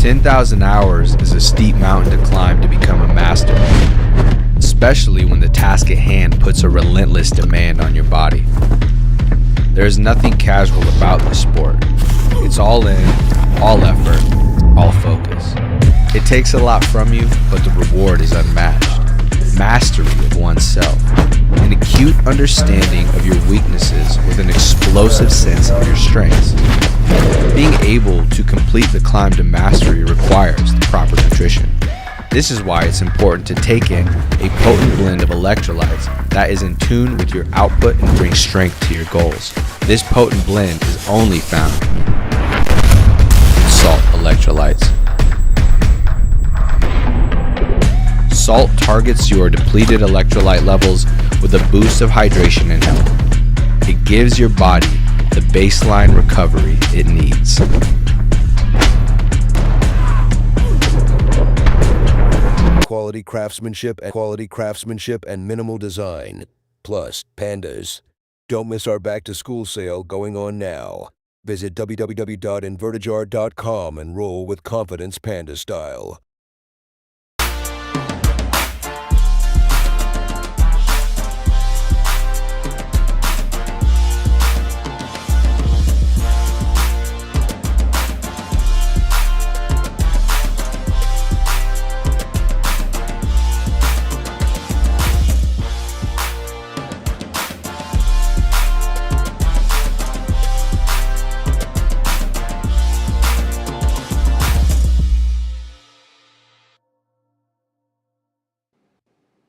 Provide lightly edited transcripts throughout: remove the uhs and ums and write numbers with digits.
10,000 hours is a steep mountain to climb to become a master, especially when the task at hand puts a relentless demand on your body. There is nothing casual about this sport. It's all in, all effort, all focus. It takes a lot from you, but the reward is unmatched. Mastery of oneself, an acute understanding of your weaknesses with an explosive sense of your strengths. Being able to complete the climb to mastery requires the proper nutrition. This is why it's important to take in a potent blend of electrolytes that is in tune with your output and brings strength to your goals. This potent blend is only found in salt electrolytes. Salt targets your depleted electrolyte levels with a boost of hydration and health. It gives your body the baseline recovery it needs. Quality craftsmanship and minimal design. Plus, pandas. Don't miss our back-to-school sale going on now. Visit www.invertijar.com and roll with confidence panda style.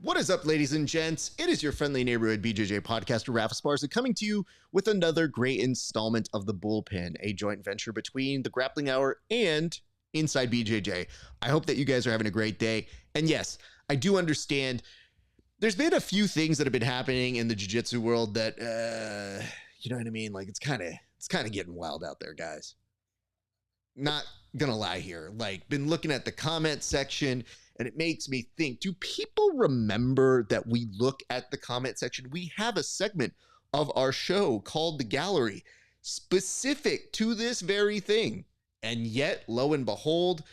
What is up, ladies and gents? It is your friendly neighborhood BJJ podcaster, RAF ESPARZA, coming to you with another great installment of the Bullpen, a joint venture between the Grappling Hour and Inside BJJ. I hope that you guys are having a great day. And yes, I do understand there's been a few things that have been happening in the jiu-jitsu world that, you know what I mean? Like, it's kind of getting wild out there, guys. Not gonna lie here. Like, been looking at the comment section, and it makes me think, do people remember that we look at the comment section? We have a segment of our show called The Gallery, specific to this very thing. And yet, lo and behold,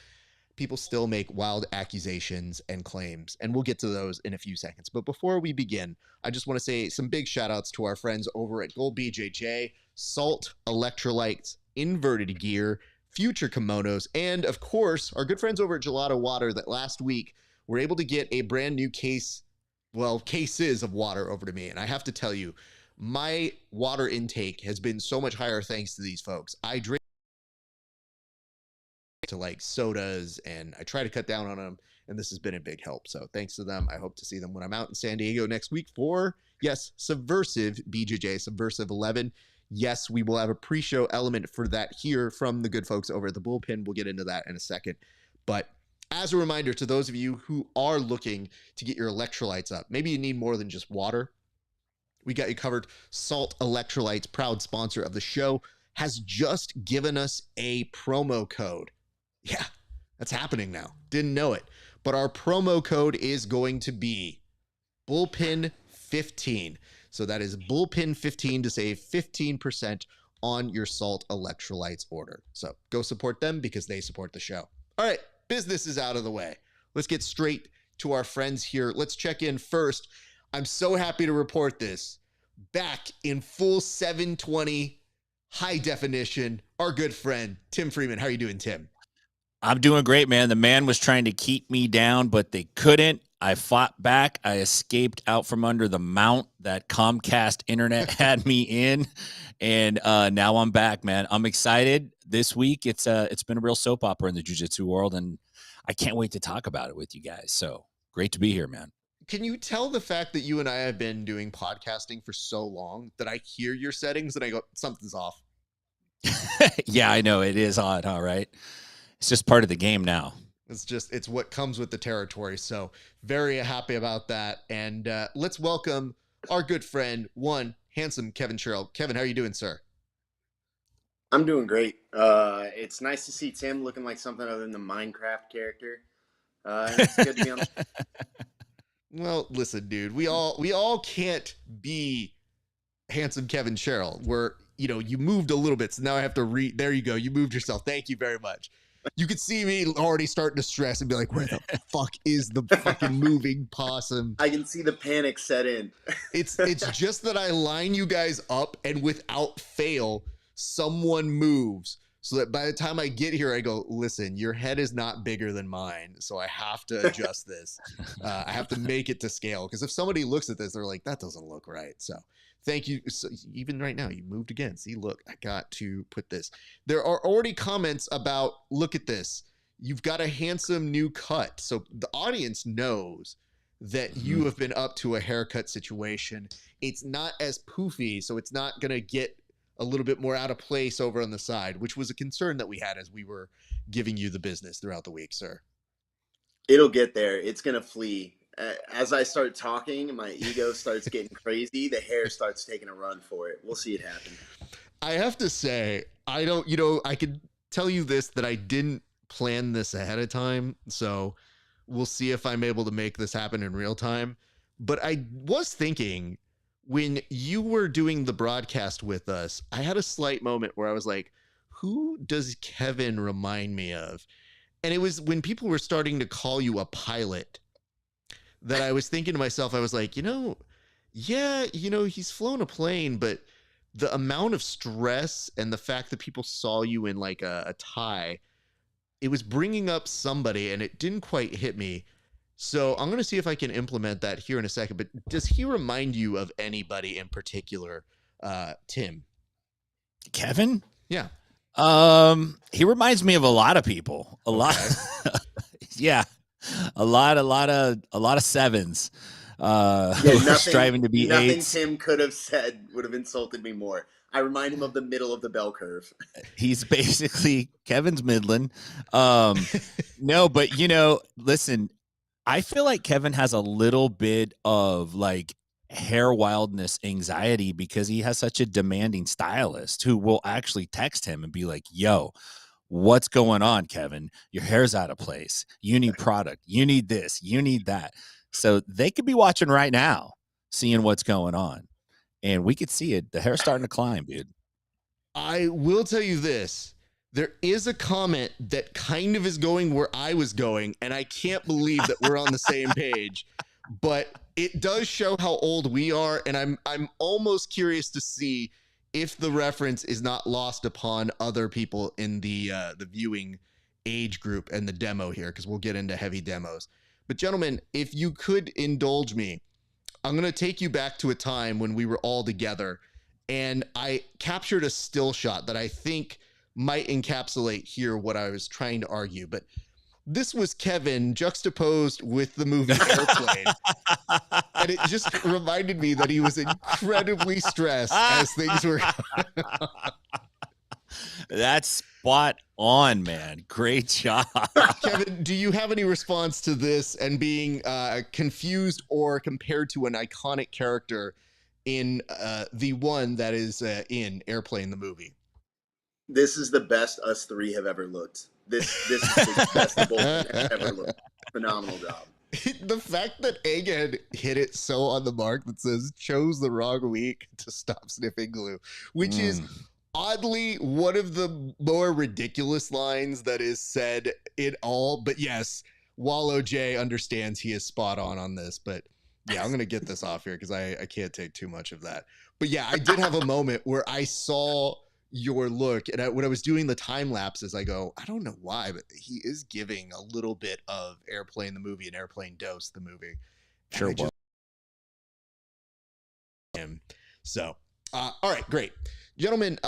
people still make wild accusations and claims. And we'll get to those in a few seconds. But before we begin, I just want to say some big shout outs to our friends over at Gold BJJ, Salt Electrolytes, Inverted Gear, Future Kimonos, and of course, our good friends over at Gelato Water that last week were able to get a brand new cases of water over to me. And I have to tell you, my water intake has been so much higher thanks to these folks. I drink to like sodas and I try to cut down on them, and this has been a big help. So thanks to them. I hope to see them when I'm out in San Diego next week for, yes, Subversive BJJ, Subversive 11. Yes, we will have a pre-show element for that here from the good folks over at the Bullpen. We'll get into that in a second. But as a reminder to those of you who are looking to get your electrolytes up, maybe you need more than just water, we got you covered. Salt Electrolytes, proud sponsor of the show, has just given us a promo code. Yeah, that's happening now. Didn't know it. But our promo code is going to be Bullpen15. So that is Bullpen15 to save 15% on your Salt Electrolytes order. So go support them because they support the show. All right, business is out of the way. Let's get straight to our friends here. Let's check in first. I'm so happy to report this. Back in full 720 high definition, our good friend, Tim Freeman. How are you doing, Tim? I'm doing great, man. The man was trying to keep me down, but they couldn't. I fought back. I escaped out from under the mount that Comcast internet had me in, and now I'm back, man. I'm excited. This week, it's been a real soap opera in the jiu-jitsu world, and I can't wait to talk about it with you guys. So great to be here, man. Can you tell the fact that you and I have been doing podcasting for so long that I hear your settings and I go, something's off? Yeah, I know. It is odd, huh, right? It's just part of the game now. It's what comes with the territory. So very happy about that. And let's welcome our good friend, one handsome Kevin Sherrill. Kevin, how are you doing, sir? I'm doing great. It's nice to see Tim looking like something other than the Minecraft character. It's good to be on. Well, listen, dude, we all can't be handsome Kevin Sherrill. You moved a little bit. So now I have to there you go. You moved yourself. Thank you very much. You could see me already starting to stress and be like, where the fuck is the fucking moving possum? I can see the panic set in. It's just that I line you guys up, and without fail, someone moves. So that by the time I get here, I go, listen, your head is not bigger than mine, so I have to adjust this. I have to make it to scale, because if somebody looks at this, they're like, that doesn't look right. So thank you. So even right now, you moved again. See, look, I got to put this. There are already comments about, look at this. You've got a handsome new cut. So the audience knows that you have been up to a haircut situation. It's not as poofy, so it's not going to get a little bit more out of place over on the side, which was a concern that we had as we were giving you the business throughout the week, sir. It'll get there. It's going to flee. As I start talking, my ego starts getting crazy. The hair starts taking a run for it. We'll see it happen. I have to say, I can tell you this, that I didn't plan this ahead of time. So we'll see if I'm able to make this happen in real time. But I was thinking, when you were doing the broadcast with us, I had a slight moment where I was like, who does Kevin remind me of? And it was when people were starting to call you a pilot that I was thinking to myself, I was like, he's flown a plane, but the amount of stress and the fact that people saw you in like a tie, it was bringing up somebody, and it didn't quite hit me. So I'm going to see if I can implement that here in a second. But does he remind you of anybody in particular, Tim? Kevin? Yeah. He reminds me of a lot of people. A lot. Yeah. A lot of sevens. Striving to be nothing eights. Tim could have said would have insulted me more. I remind him of the middle of the bell curve. He's basically Kevin's Midland. No, but listen, I feel like Kevin has a little bit of like hair wildness anxiety because he has such a demanding stylist who will actually text him and be like, yo, what's going on, Kevin? Your hair's out of place. You need product. You need this. You need that. So they could be watching right now, seeing what's going on. And we could see it. The hair's starting to climb, dude. I will tell you this. There is a comment that kind of is going where I was going, and I can't believe that we're on the same page. But it does show how old we are, and I'm almost curious to see if the reference is not lost upon other people in the viewing age group and the demo here, because we'll get into heavy demos. But gentlemen, if you could indulge me, I'm going to take you back to a time when we were all together, and I captured a still shot that I think might encapsulate here what I was trying to argue. But this was Kevin juxtaposed with the movie Airplane. And it just reminded me that he was incredibly stressed as things were going on. That's spot on, man. Great job. Kevin, do you have any response to this and being confused or compared to an iconic character in the one that is in Airplane, the movie? This is the best us three have ever looked. This is the best the Bullpen has ever looked. Phenomenal job. The fact that Egghead hit it so on the mark that says chose the wrong week to stop sniffing glue, which is oddly one of the more ridiculous lines that is said in all. But yes, Wallow J understands he is spot on this. But yeah, I'm going to get this off here because I can't take too much of that. But yeah, I did have a moment where I saw your look, and when I was doing the time lapses, I go, I don't know why, but he is giving a little bit of Airplane the movie and Airplane Dose the movie. Sure. So, all right, great, gentlemen.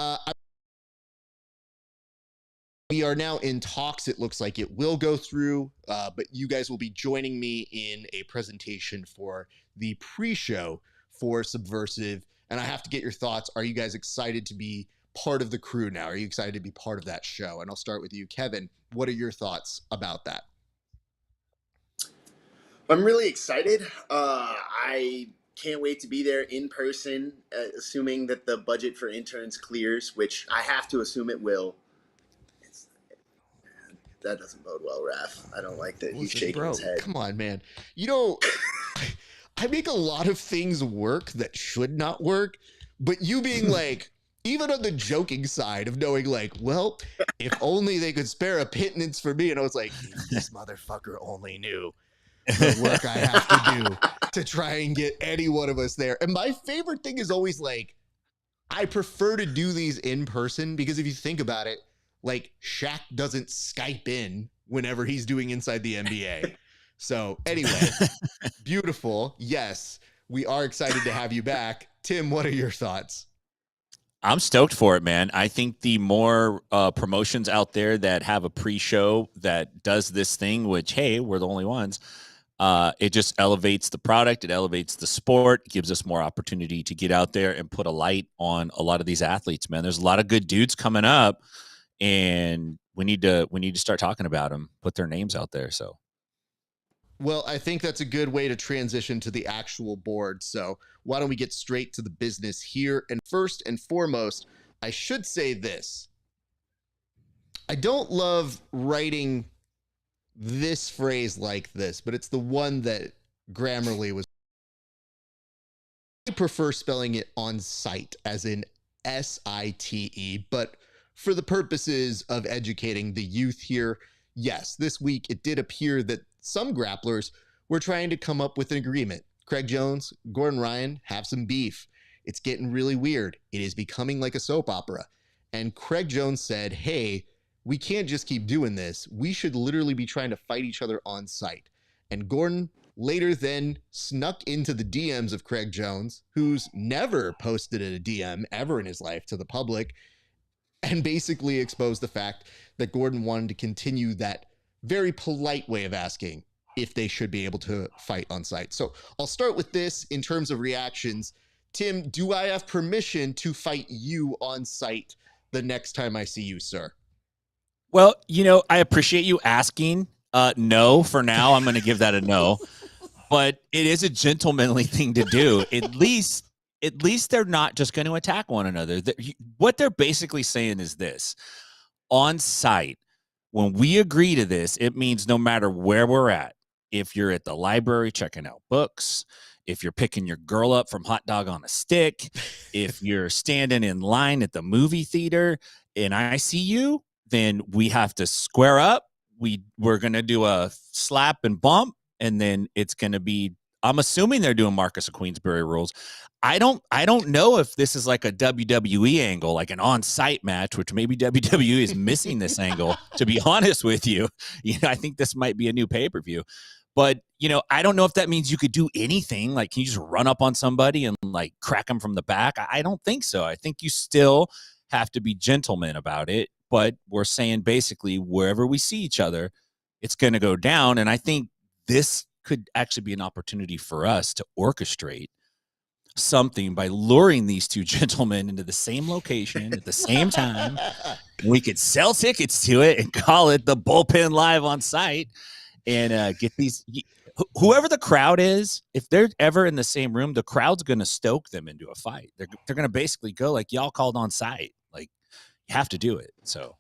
We are now in talks. It looks like it will go through, but you guys will be joining me in a presentation for the pre-show for Subversive, and I have to get your thoughts. Are you guys excited to be part of the crew now? Are you excited to be part of that show? And I'll start with you, Kevin. What are your thoughts about that? I'm really excited. I can't wait to be there in person, assuming that the budget for interns clears, which I have to assume it will. That doesn't bode well, Raph. I don't like that he's shaking his head. Come on, man. I make a lot of things work that should not work, but you being like, even on the joking side of knowing like, well, if only they could spare a pittance for me. And I was like, if this motherfucker only knew the work I have to do to try and get any one of us there. And my favorite thing is always like, I prefer to do these in person because if you think about it, like Shaq doesn't Skype in whenever he's doing Inside the NBA. So anyway, beautiful. Yes, we are excited to have you back. Tim, what are your thoughts? I'm stoked for it, man. I think the more promotions out there that have a pre-show that does this thing, which, hey, we're the only ones, it just elevates the product. It elevates the sport, gives us more opportunity to get out there and put a light on a lot of these athletes, man. There's a lot of good dudes coming up, and we need to start talking about them, put their names out there. So. Well, I think that's a good way to transition to the actual board. So why don't we get straight to the business here? And first and foremost, I should say this. I don't love writing this phrase like this, but it's the one that Grammarly was. I prefer spelling it on site as in SITE, but for the purposes of educating the youth here, yes, this week it did appear that some grapplers were trying to come up with an agreement. Craig Jones, Gordon Ryan have some beef. It's getting really weird. It is becoming like a soap opera. And Craig Jones said, hey, we can't just keep doing this. We should literally be trying to fight each other on site. And Gordon later then snuck into the DMs of Craig Jones, who's never posted a DM ever in his life to the public, and basically exposed the fact that Gordon wanted to continue that very polite way of asking if they should be able to fight on site. So I'll start with this in terms of reactions. Tim, do I have permission to fight you on site the next time I see you, sir? Well, I appreciate you asking. No, for now, I'm going to give that a no. But it is a gentlemanly thing to do. At least they're not just going to attack one another. What they're basically saying is this. On site, when we agree to this, it means no matter where we're at, if you're at the library checking out books, if you're picking your girl up from Hot Dog on a Stick, if you're standing in line at the movie theater and I see you, then we have to square up. We're going to do a slap and bump, and then it's going to be, I'm assuming they're doing Marcus of Queensberry rules. I don't know if this is like a WWE angle, like an on-site match, which maybe WWE is missing this angle, to be honest with you. I think this might be a new pay-per-view. But, I don't know if that means you could do anything. Like, can you just run up on somebody and, like, crack them from the back? I don't think so. I think you still have to be gentlemen about it. But we're saying basically wherever we see each other, it's going to go down. And I think this could actually be an opportunity for us to orchestrate something by luring these two gentlemen into the same location at the same time. We could sell tickets to it and call it the Bullpen Live on site and get these, whoever the crowd is, if they're ever in the same room, the crowd's going to stoke them into a fight. They're going to basically go like, y'all called on site. Like, you have to do it. So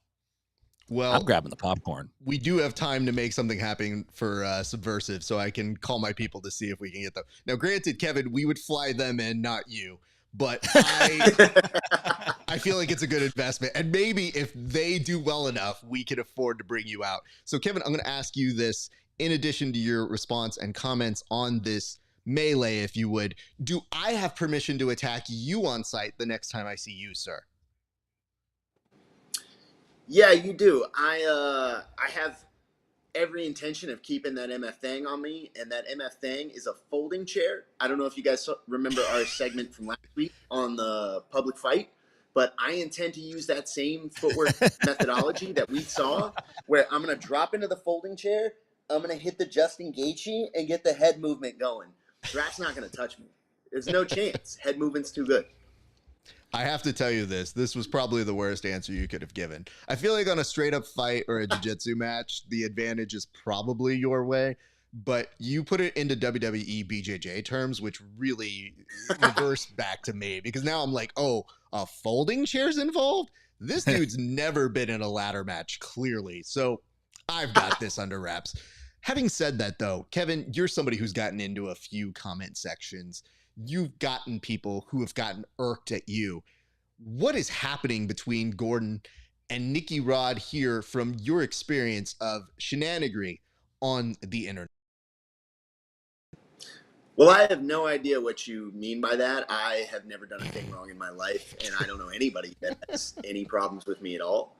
well, I'm grabbing the popcorn. We do have time to make something happen for Subversive, so I can call my people to see if we can get them. Now, granted, Kevin, we would fly them in, not you, but I feel like it's a good investment. And maybe if they do well enough, we can afford to bring you out. So, Kevin, I'm going to ask you this in addition to your response and comments on this melee, if you would. Do I have permission to attack you on site the next time I see you, sir? Yeah, you do. I have every intention of keeping that MF thing on me, and that MF thing is a folding chair. I don't know if you guys remember our segment from last week on the public fight, but I intend to use that same footwork methodology that we saw, where I'm going to drop into the folding chair, I'm going to hit the Justin Gaethje and get the head movement going. Rap's not going to touch me. There's no chance. Head movement's too good. I have to tell you this was probably the worst answer you could have given. I feel like on a straight up fight or a jiu-jitsu match, the advantage is probably your way, but you put it into WWE BJJ terms, which really reversed back to me because now I'm like, oh, a folding chair's involved? This dude's never been in a ladder match, clearly. So I've got this under wraps. Having said that, though, Kevin, you're somebody who's gotten into a few comment sections. You've gotten people who have gotten irked at you. what is happening between Gordon and Nicky Rod here from your experience of shenanigery on the internet? Well, I have no idea what you mean by that. I have never done a thing wrong in my life, and I don't know anybody that has any problems with me at all.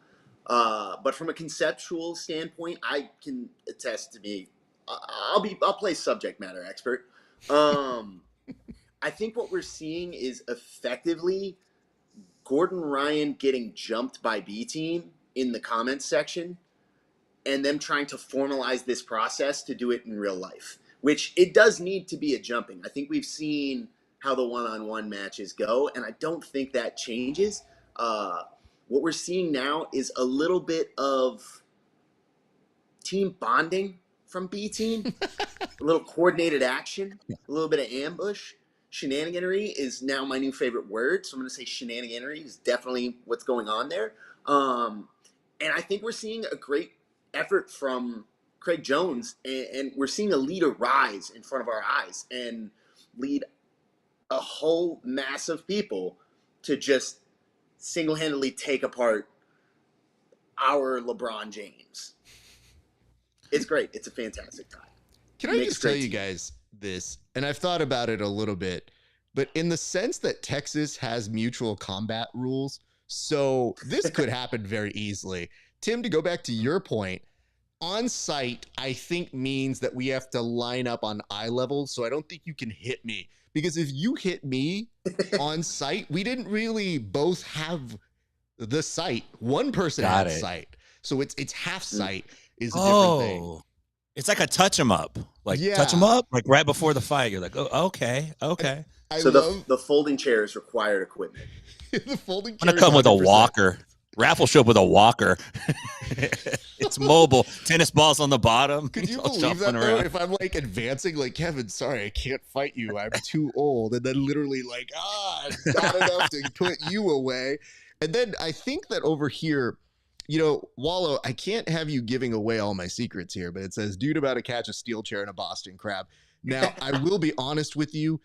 But from a conceptual standpoint, I can attest to me. I'll play subject matter expert. I think what we're seeing is effectively Gordon Ryan getting jumped by B Team in the comments section, and them trying to formalize this process to do it in real life, which it does need to be a jumping. I think we've seen how the one-on-one matches go, and I don't think that changes. What we're seeing now is a little bit of team bonding from B Team, a little coordinated action, a little bit of ambush. Shenaniganery is now my new favorite word, so I'm going to say shenaniganery is definitely what's going on there. And I think we're seeing a great effort from Craig Jones, and we're seeing a leader rise in front of our eyes and lead a whole mass of people to just single-handedly take apart our LeBron James. It's great. It's a fantastic time. Can I just tell you guys this? And I've thought about it a little bit, but in the sense that Texas has mutual combat rules, so this could happen very easily. Tim, to go back to your point, on site, I think means that we have to line up on eye level. So I don't think you can hit me, because if you hit me on site, we didn't really both have the sight. One person had sight. So it's half sight is a different thing. It's like a touch 'em up. Like touch 'em up, like right before the fight. You're like, oh, okay. So the folding chairs required equipment. The folding I'm gonna come with a walker. Raph will show up with a walker. It's mobile. Tennis balls on the bottom. Could you believe that, though? If I'm like advancing, like, Kevin, sorry, I can't fight you. I'm too old. And then literally like, not enough to put you away. And then I think that over here, you know, Wallow, I can't have you giving away all my secrets here, but it says, dude about to catch a steel chair and a Boston crab. Now, I will be honest with you.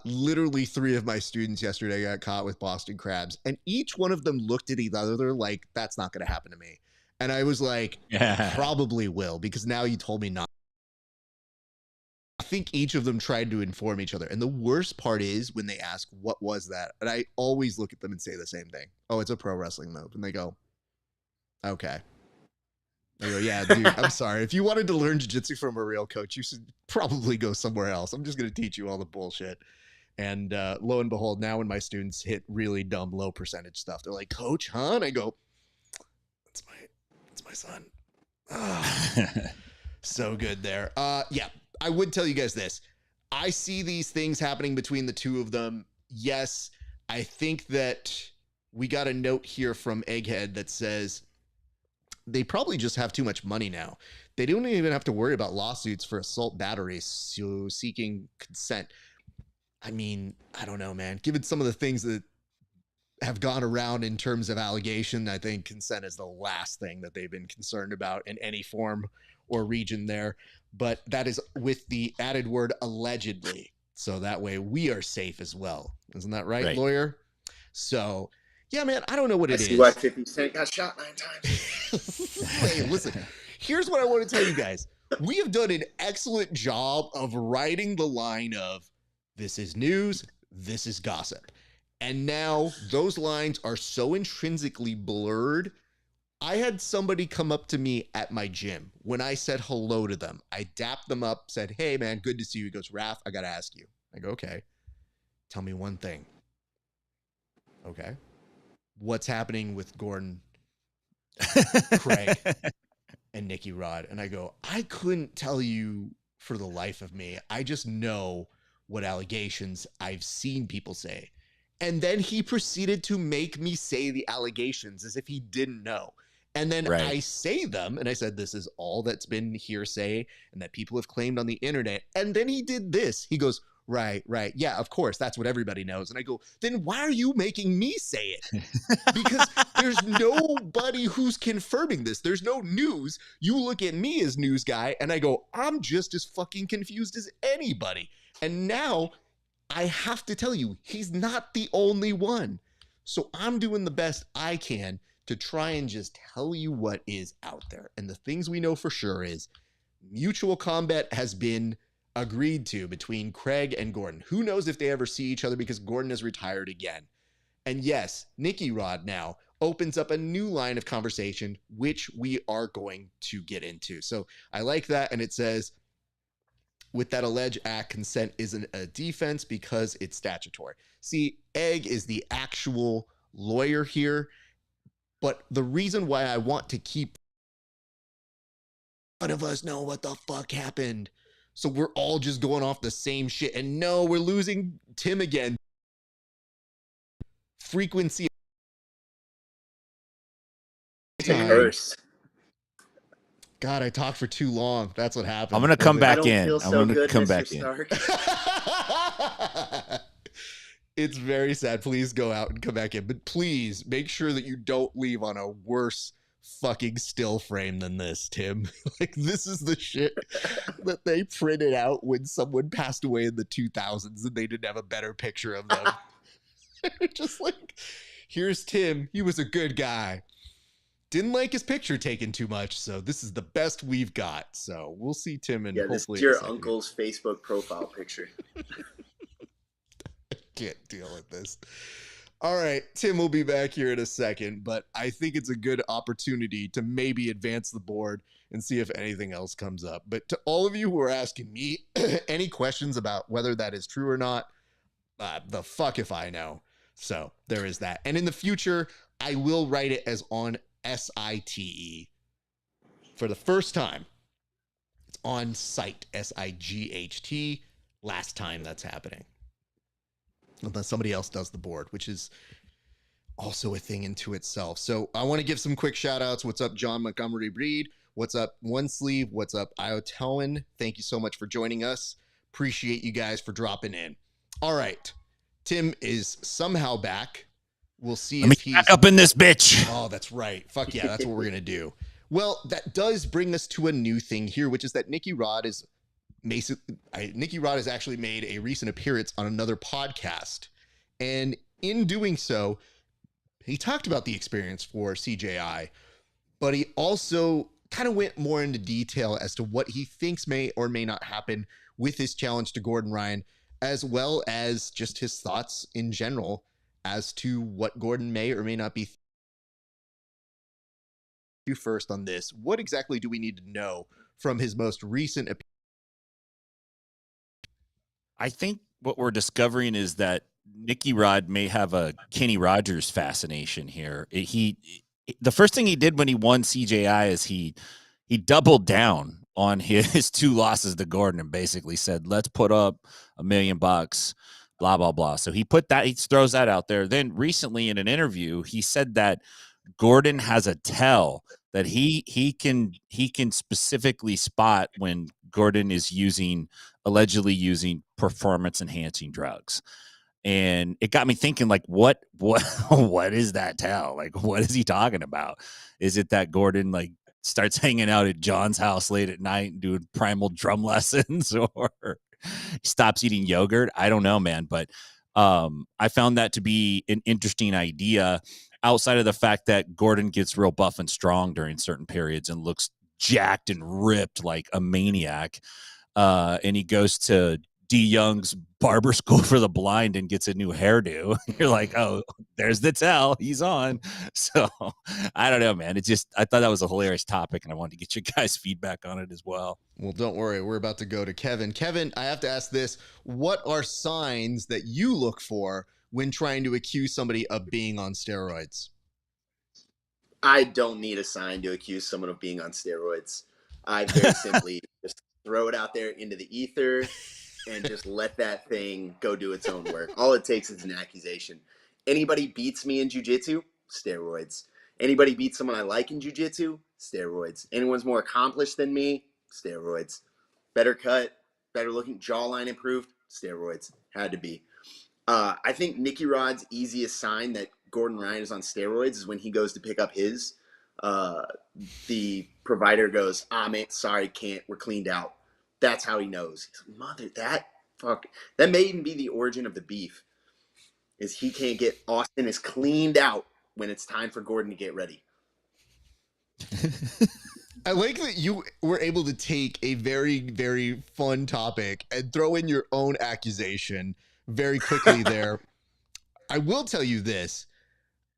Literally 3 of my students yesterday got caught with Boston crabs, and each one of them looked at each other. They're like, that's not going to happen to me. And I was like, probably will, because now you told me not. I think each of them tried to inform each other. And the worst part is when they ask, what was that? And I always look at them and say the same thing. Oh, it's a pro wrestling move. And they go, okay. I go, yeah, dude, I'm sorry. If you wanted to learn jiu-jitsu from a real coach, you should probably go somewhere else. I'm just going to teach you all the bullshit. And lo and behold, now when my students hit really dumb, low percentage stuff, they're like, coach, huh? And I go, that's my son. So good there. Yeah, I would tell you guys this. I see these things happening between the two of them. Yes, I think that we got a note here from Egghead that says, they probably just have too much money now. They don't even have to worry about lawsuits for assault batteries, so seeking consent. I mean, I don't know, man. Given some of the things that have gone around in terms of allegation, I think consent is the last thing that they've been concerned about in any form or region there. But that is with the added word allegedly. So that way we are safe as well. Isn't that right, lawyer? So... yeah, man, I don't know what it is. I see why 50 Cent got shot 9 times. Hey, listen, here's what I want to tell you guys. We have done an excellent job of writing the line of, this is news, this is gossip. And now those lines are so intrinsically blurred. I had somebody come up to me at my gym. When I said hello to them, I dapped them up, said, hey, man, good to see you. He goes, Raph, I got to ask you. I go, okay, tell me one thing. Okay. What's happening with Gordon, Craig, and Nicky Rod? And I go, I couldn't tell you for the life of me. I just know what allegations I've seen people say. And then he proceeded to make me say the allegations as if he didn't know. And then I say them, and I said, this is all that's been hearsay and that people have claimed on the internet. And then he did this. He goes, right. Yeah, of course. That's what everybody knows. And I go, then why are you making me say it? Because there's nobody who's confirming this. There's no news. You look at me as news guy, and I go, I'm just as fucking confused as anybody. And now I have to tell you, he's not the only one. So I'm doing the best I can to try and just tell you what is out there. And the things we know for sure is mutual combat has been agreed to between Craig and Gordon. Who knows if they ever see each other because Gordon has retired again. And yes, Nicky Rod now opens up a new line of conversation, which we are going to get into. So I like that. And it says, with that alleged act, consent isn't a defense because it's statutory. See, Egg is the actual lawyer here. But the reason why I want to keep none of us know what the fuck happened. So we're all just going off the same shit. And no, we're losing Tim again. Frequency. It's a curse. God, I talked for too long. That's what happened. I'm going to come back in. I don't feel so good, Mr. Stark. It's very sad. Please go out and come back in. But please make sure that you don't leave on a worse fucking still frame than this, Tim. Like, this is the shit that they printed out when someone passed away in the 2000s and they didn't have a better picture of them. Just like, here's Tim. He was a good guy. Didn't like his picture taken too much, so this is the best we've got. So we'll see Tim and hopefully. This is your uncle's Facebook profile picture. I can't deal with this. All right, Tim will be back here in a second, but I think it's a good opportunity to maybe advance the board and see if anything else comes up. But to all of you who are asking me any questions about whether that is true or not, the fuck if I know. So there is that. And in the future, I will write it as on SITE for the first time. It's on site, SIGHT. Last time that's happening. Unless somebody else does the board, which is also a thing into itself. So I want to give some quick shout outs. What's up, John Montgomery Breed? What's up, One Sleeve? What's up, Iotelwin? Thank you so much for joining us. Appreciate you guys for dropping in. All right. Tim is somehow back. We'll see if he's back up in this bitch. Oh, that's right. Fuck yeah, that's what we're gonna do. Well, that does bring us to a new thing here, which is that Nicky Rod has actually made a recent appearance on another podcast, and in doing so, he talked about the experience for CJI, but he also kind of went more into detail as to what he thinks may or may not happen with his challenge to Gordon Ryan, as well as just his thoughts in general as to what Gordon may or may not be. You first on this. What exactly do we need to know from his most recent appearance? I think what we're discovering is that Nicky Rod may have a Kenny Rogers fascination here. The first thing he did when he won CJI is he doubled down on his two losses to Gordon and basically said, let's put up $1 million, blah, blah, blah. So he throws that out there. Then recently in an interview, he said that Gordon has a tell that he can specifically spot when Gordon is allegedly using performance enhancing drugs. And it got me thinking, like, what is that tell? Like, what is he talking about? Is it that Gordon like starts hanging out at John's house late at night and doing primal drum lessons, or stops eating yogurt? I don't know, man. But I found that to be an interesting idea, outside of the fact that Gordon gets real buff and strong during certain periods and looks jacked and ripped like a maniac. And he goes to D. Young's barber school for the blind and gets a new hairdo. You're like, oh, there's the tell. He's on. So I don't know, man. I thought that was a hilarious topic, and I wanted to get your guys' feedback on it as well. Well, don't worry. We're about to go to Kevin. Kevin, I have to ask this. What are signs that you look for when trying to accuse somebody of being on steroids? I don't need a sign to accuse someone of being on steroids. I very simply just throw it out there into the ether and just let that thing go do its own work. All it takes is an accusation. Anybody beats me in jiu-jitsu? Steroids. Anybody beats someone I like in jiu-jitsu? Steroids. Anyone's more accomplished than me? Steroids. Better cut, better looking, jawline improved? Steroids. Had to be. I think Nicky Rod's easiest sign that Gordon Ryan is on steroids is when he goes to pick up his. The provider goes, man, sorry, can't. We're cleaned out. That's how he knows. He's like, mother, that may even be the origin of the beef. is he can't get Austin is cleaned out when it's time for Gordon to get ready. I like that you were able to take a very, very fun topic and throw in your own accusation very quickly there. I will tell you this.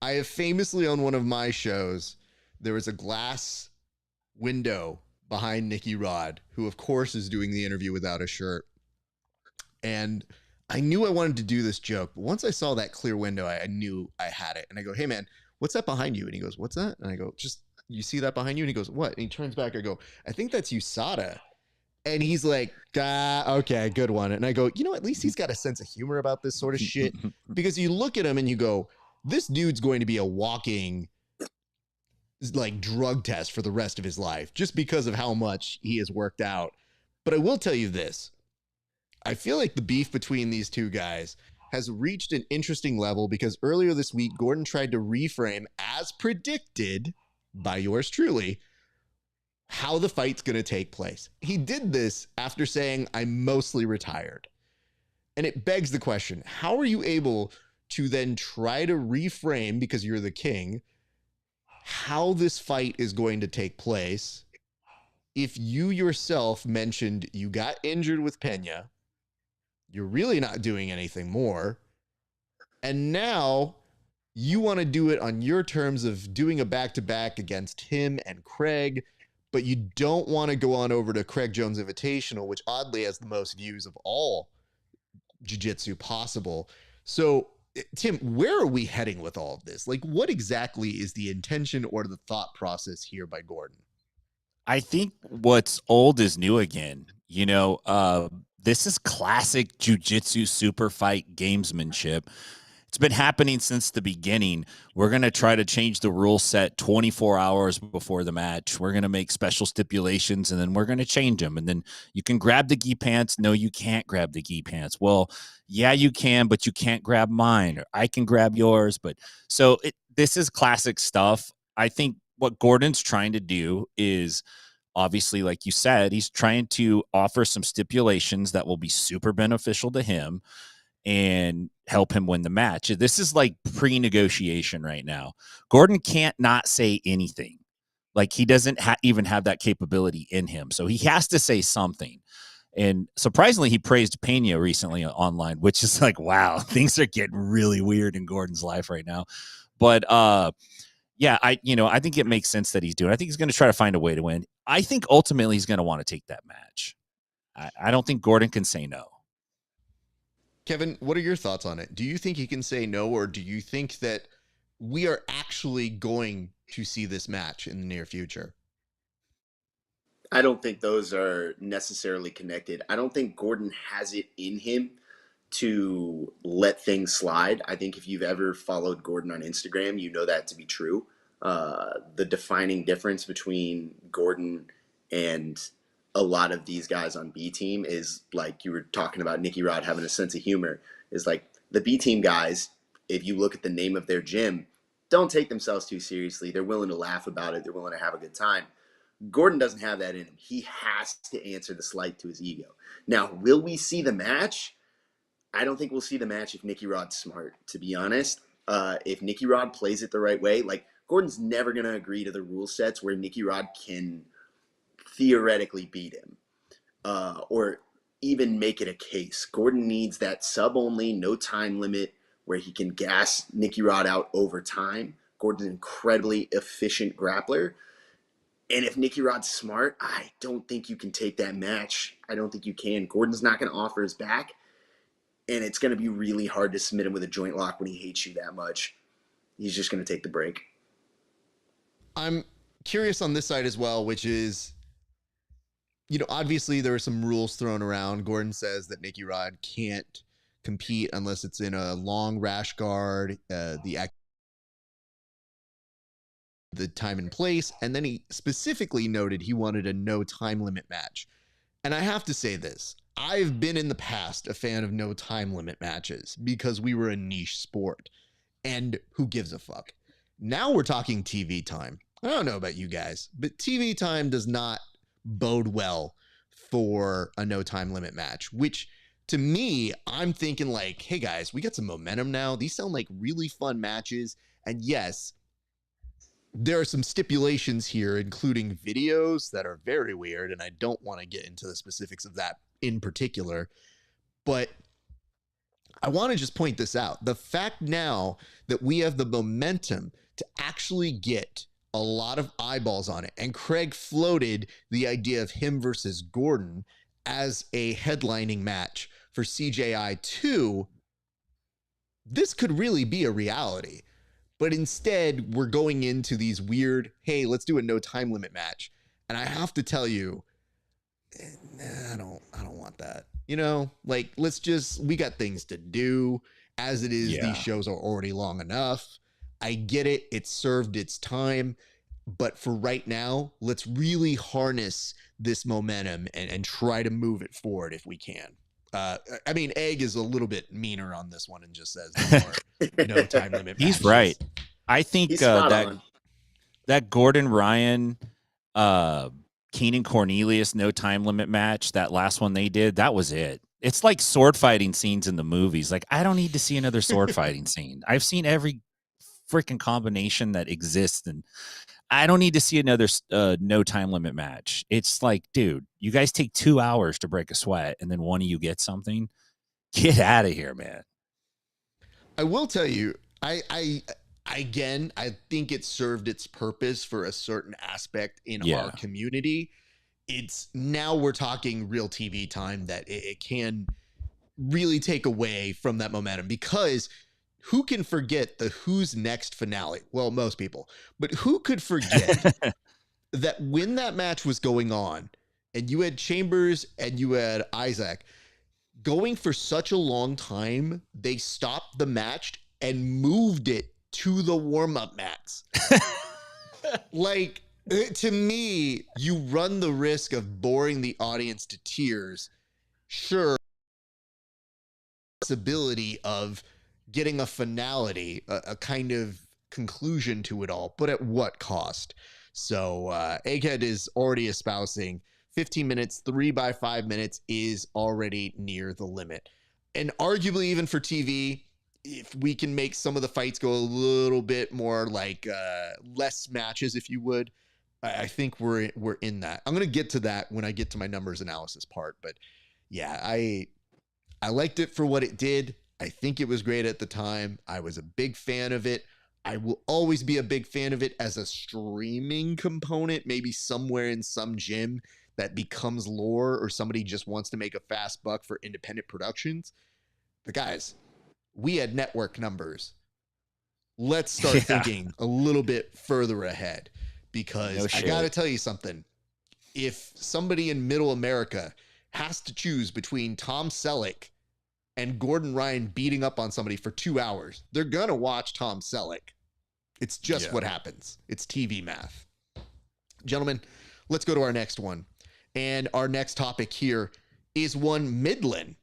I have famously on one of my shows, there was a glass window behind Nicky Rod, who of course is doing the interview without a shirt. And I knew I wanted to do this joke, but once I saw that clear window, I knew I had it. And I go, "Hey man, what's that behind you?" And he goes, "What's that?" And I go, "Just, you see that behind you?" And he goes, "What?" And he turns back. I go, "I think that's USADA." And he's like, okay, good one. And I go, at least he's got a sense of humor about this sort of shit. Because you look at him and you go, this dude's going to be a walking like drug test for the rest of his life, just because of how much he has worked out. But I will tell you this. I feel like the beef between these two guys has reached an interesting level because earlier this week, Gordon tried to reframe, as predicted by yours truly, how the fight's going to take place. He did this after saying, "I'm mostly retired." And it begs the question, how are you able to then try to reframe, because you're the king, how this fight is going to take place if you yourself mentioned you got injured with Pena, you're really not doing anything more, and now you want to do it on your terms of doing a back-to-back against him and Craig, but you don't want to go on over to Craig Jones Invitational, which oddly has the most views of all jiu-jitsu possible. So, Tim, where are we heading with all of this? Like, what exactly is the intention or the thought process here by Gordon? I think what's old is new again. This is classic jiu-jitsu super fight gamesmanship. It's been happening since the beginning. We're going to try to change the rule set 24 hours before the match. We're going to make special stipulations, and then we're going to change them. And then you can grab the gi pants. No, you can't grab the gi pants. Well, yeah, you can, but you can't grab mine. Or I can grab yours. But so this is classic stuff. I think what Gordon's trying to do is, obviously, like you said, he's trying to offer some stipulations that will be super beneficial to him and help him win the match. This is like pre-negotiation right now. Gordon can't not say anything. Like, he doesn't even have that capability in him. So he has to say something. And surprisingly, he praised Pena recently online, which is like, wow, things are getting really weird in Gordon's life right now. But yeah, I think it makes sense that he's doing it. I think he's going to try to find a way to win. I think ultimately he's going to want to take that match. I don't think Gordon can say no. Kevin, what are your thoughts on it? Do you think he can say no, or do you think that we are actually going to see this match in the near future? I don't think those are necessarily connected. I don't think Gordon has it in him to let things slide. I think if you've ever followed Gordon on Instagram, you know that to be true. The defining difference between Gordon and a lot of these guys on B team is, like you were talking about Nicky Rod having a sense of humor, is like the B team guys, if you look at the name of their gym, don't take themselves too seriously. They're willing to laugh about it. They're willing to have a good time. Gordon doesn't have that in him. He has to answer the slight to his ego. Now, will we see the match? I don't think we'll see the match if Nicky Rod's smart, to be honest. If Nicky Rod plays it the right way, like, Gordon's never going to agree to the rule sets where Nicky Rod can theoretically beat him or even make it a case. Gordon needs that sub-only, no time limit where he can gas Nicky Rod out over time. Gordon's an incredibly efficient grappler. And if Nicky Rod's smart, I don't think you can take that match. I don't think you can. Gordon's not going to offer his back. And it's going to be really hard to submit him with a joint lock when he hates you that much. He's just going to take the break. I'm curious on this side as well, which is, obviously there are some rules thrown around. Gordon says that Nicky Rod can't compete unless it's in a long rash guard, the time and place. And then he specifically noted he wanted a no time limit match. And I have to say this. I've been in the past a fan of no time limit matches because we were a niche sport. And who gives a fuck? Now we're talking TV time. I don't know about you guys, but TV time does not bode well for a no time limit match, which to me, I'm thinking like, hey guys, we got some momentum now. These sound like really fun matches. And yes, there are some stipulations here, including videos that are very weird. And I don't want to get into the specifics of that in particular, but I want to just point this out. The fact now that we have the momentum to actually get a lot of eyeballs on it, and Craig floated the idea of him versus Gordon as a headlining match for CJI 2, this could really be a reality. But instead, we're going into these weird, hey, let's do a no time limit match. And I have to tell you, I don't want that. You know, like, we got things to do. As it is, these shows are already long enough. I get it. It served its time. But for right now, let's really harness this momentum and try to move it forward if we can. I mean, Egg is a little bit meaner on this one and just says no time limit. He's matches. Right. I think that Gordon Ryan, Keenan Cornelius no time limit match, that last one they did, that was it. It's like sword fighting scenes in the movies. Like, I don't need to see another sword fighting scene. I've seen every freaking combination that exists, and I don't need to see another no time limit match. It's like, dude, you guys take 2 hours to break a sweat, and then one of you gets something. Get out of here, man. I will tell you, I think it served its purpose for a certain aspect in our community. It's now we're talking real TV time that it can really take away from that momentum, because who can forget the Who's Next finale? Well, most people, but who could forget that when that match was going on and you had Chambers and you had Isaac going for such a long time, they stopped the match and moved it to the warm-up mats. Like, to me, you run the risk of boring the audience to tears. Sure, possibility of getting a finality, a kind of conclusion to it all, but at what cost? So Egghead is already espousing 15 minutes, 3x5 minutes is already near the limit. And arguably, even for TV, if we can make some of the fights go a little bit more like less matches, if you would, I think we're in that. I'm going to get to that when I get to my numbers analysis part. But yeah, I liked it for what it did. I think it was great at the time. I was a big fan of it. I will always be a big fan of it as a streaming component, maybe somewhere in some gym that becomes lore, or somebody just wants to make a fast buck for independent productions. But guys, we had network numbers. Let's start thinking a little bit further ahead, because I got to tell you something. If somebody in middle America has to choose between Tom Selleck and Gordon Ryan beating up on somebody for 2 hours, they're going to watch Tom Selleck. It's just what happens. It's TV math. Gentlemen, let's go to our next one. And our next topic here is one MIDDLIN.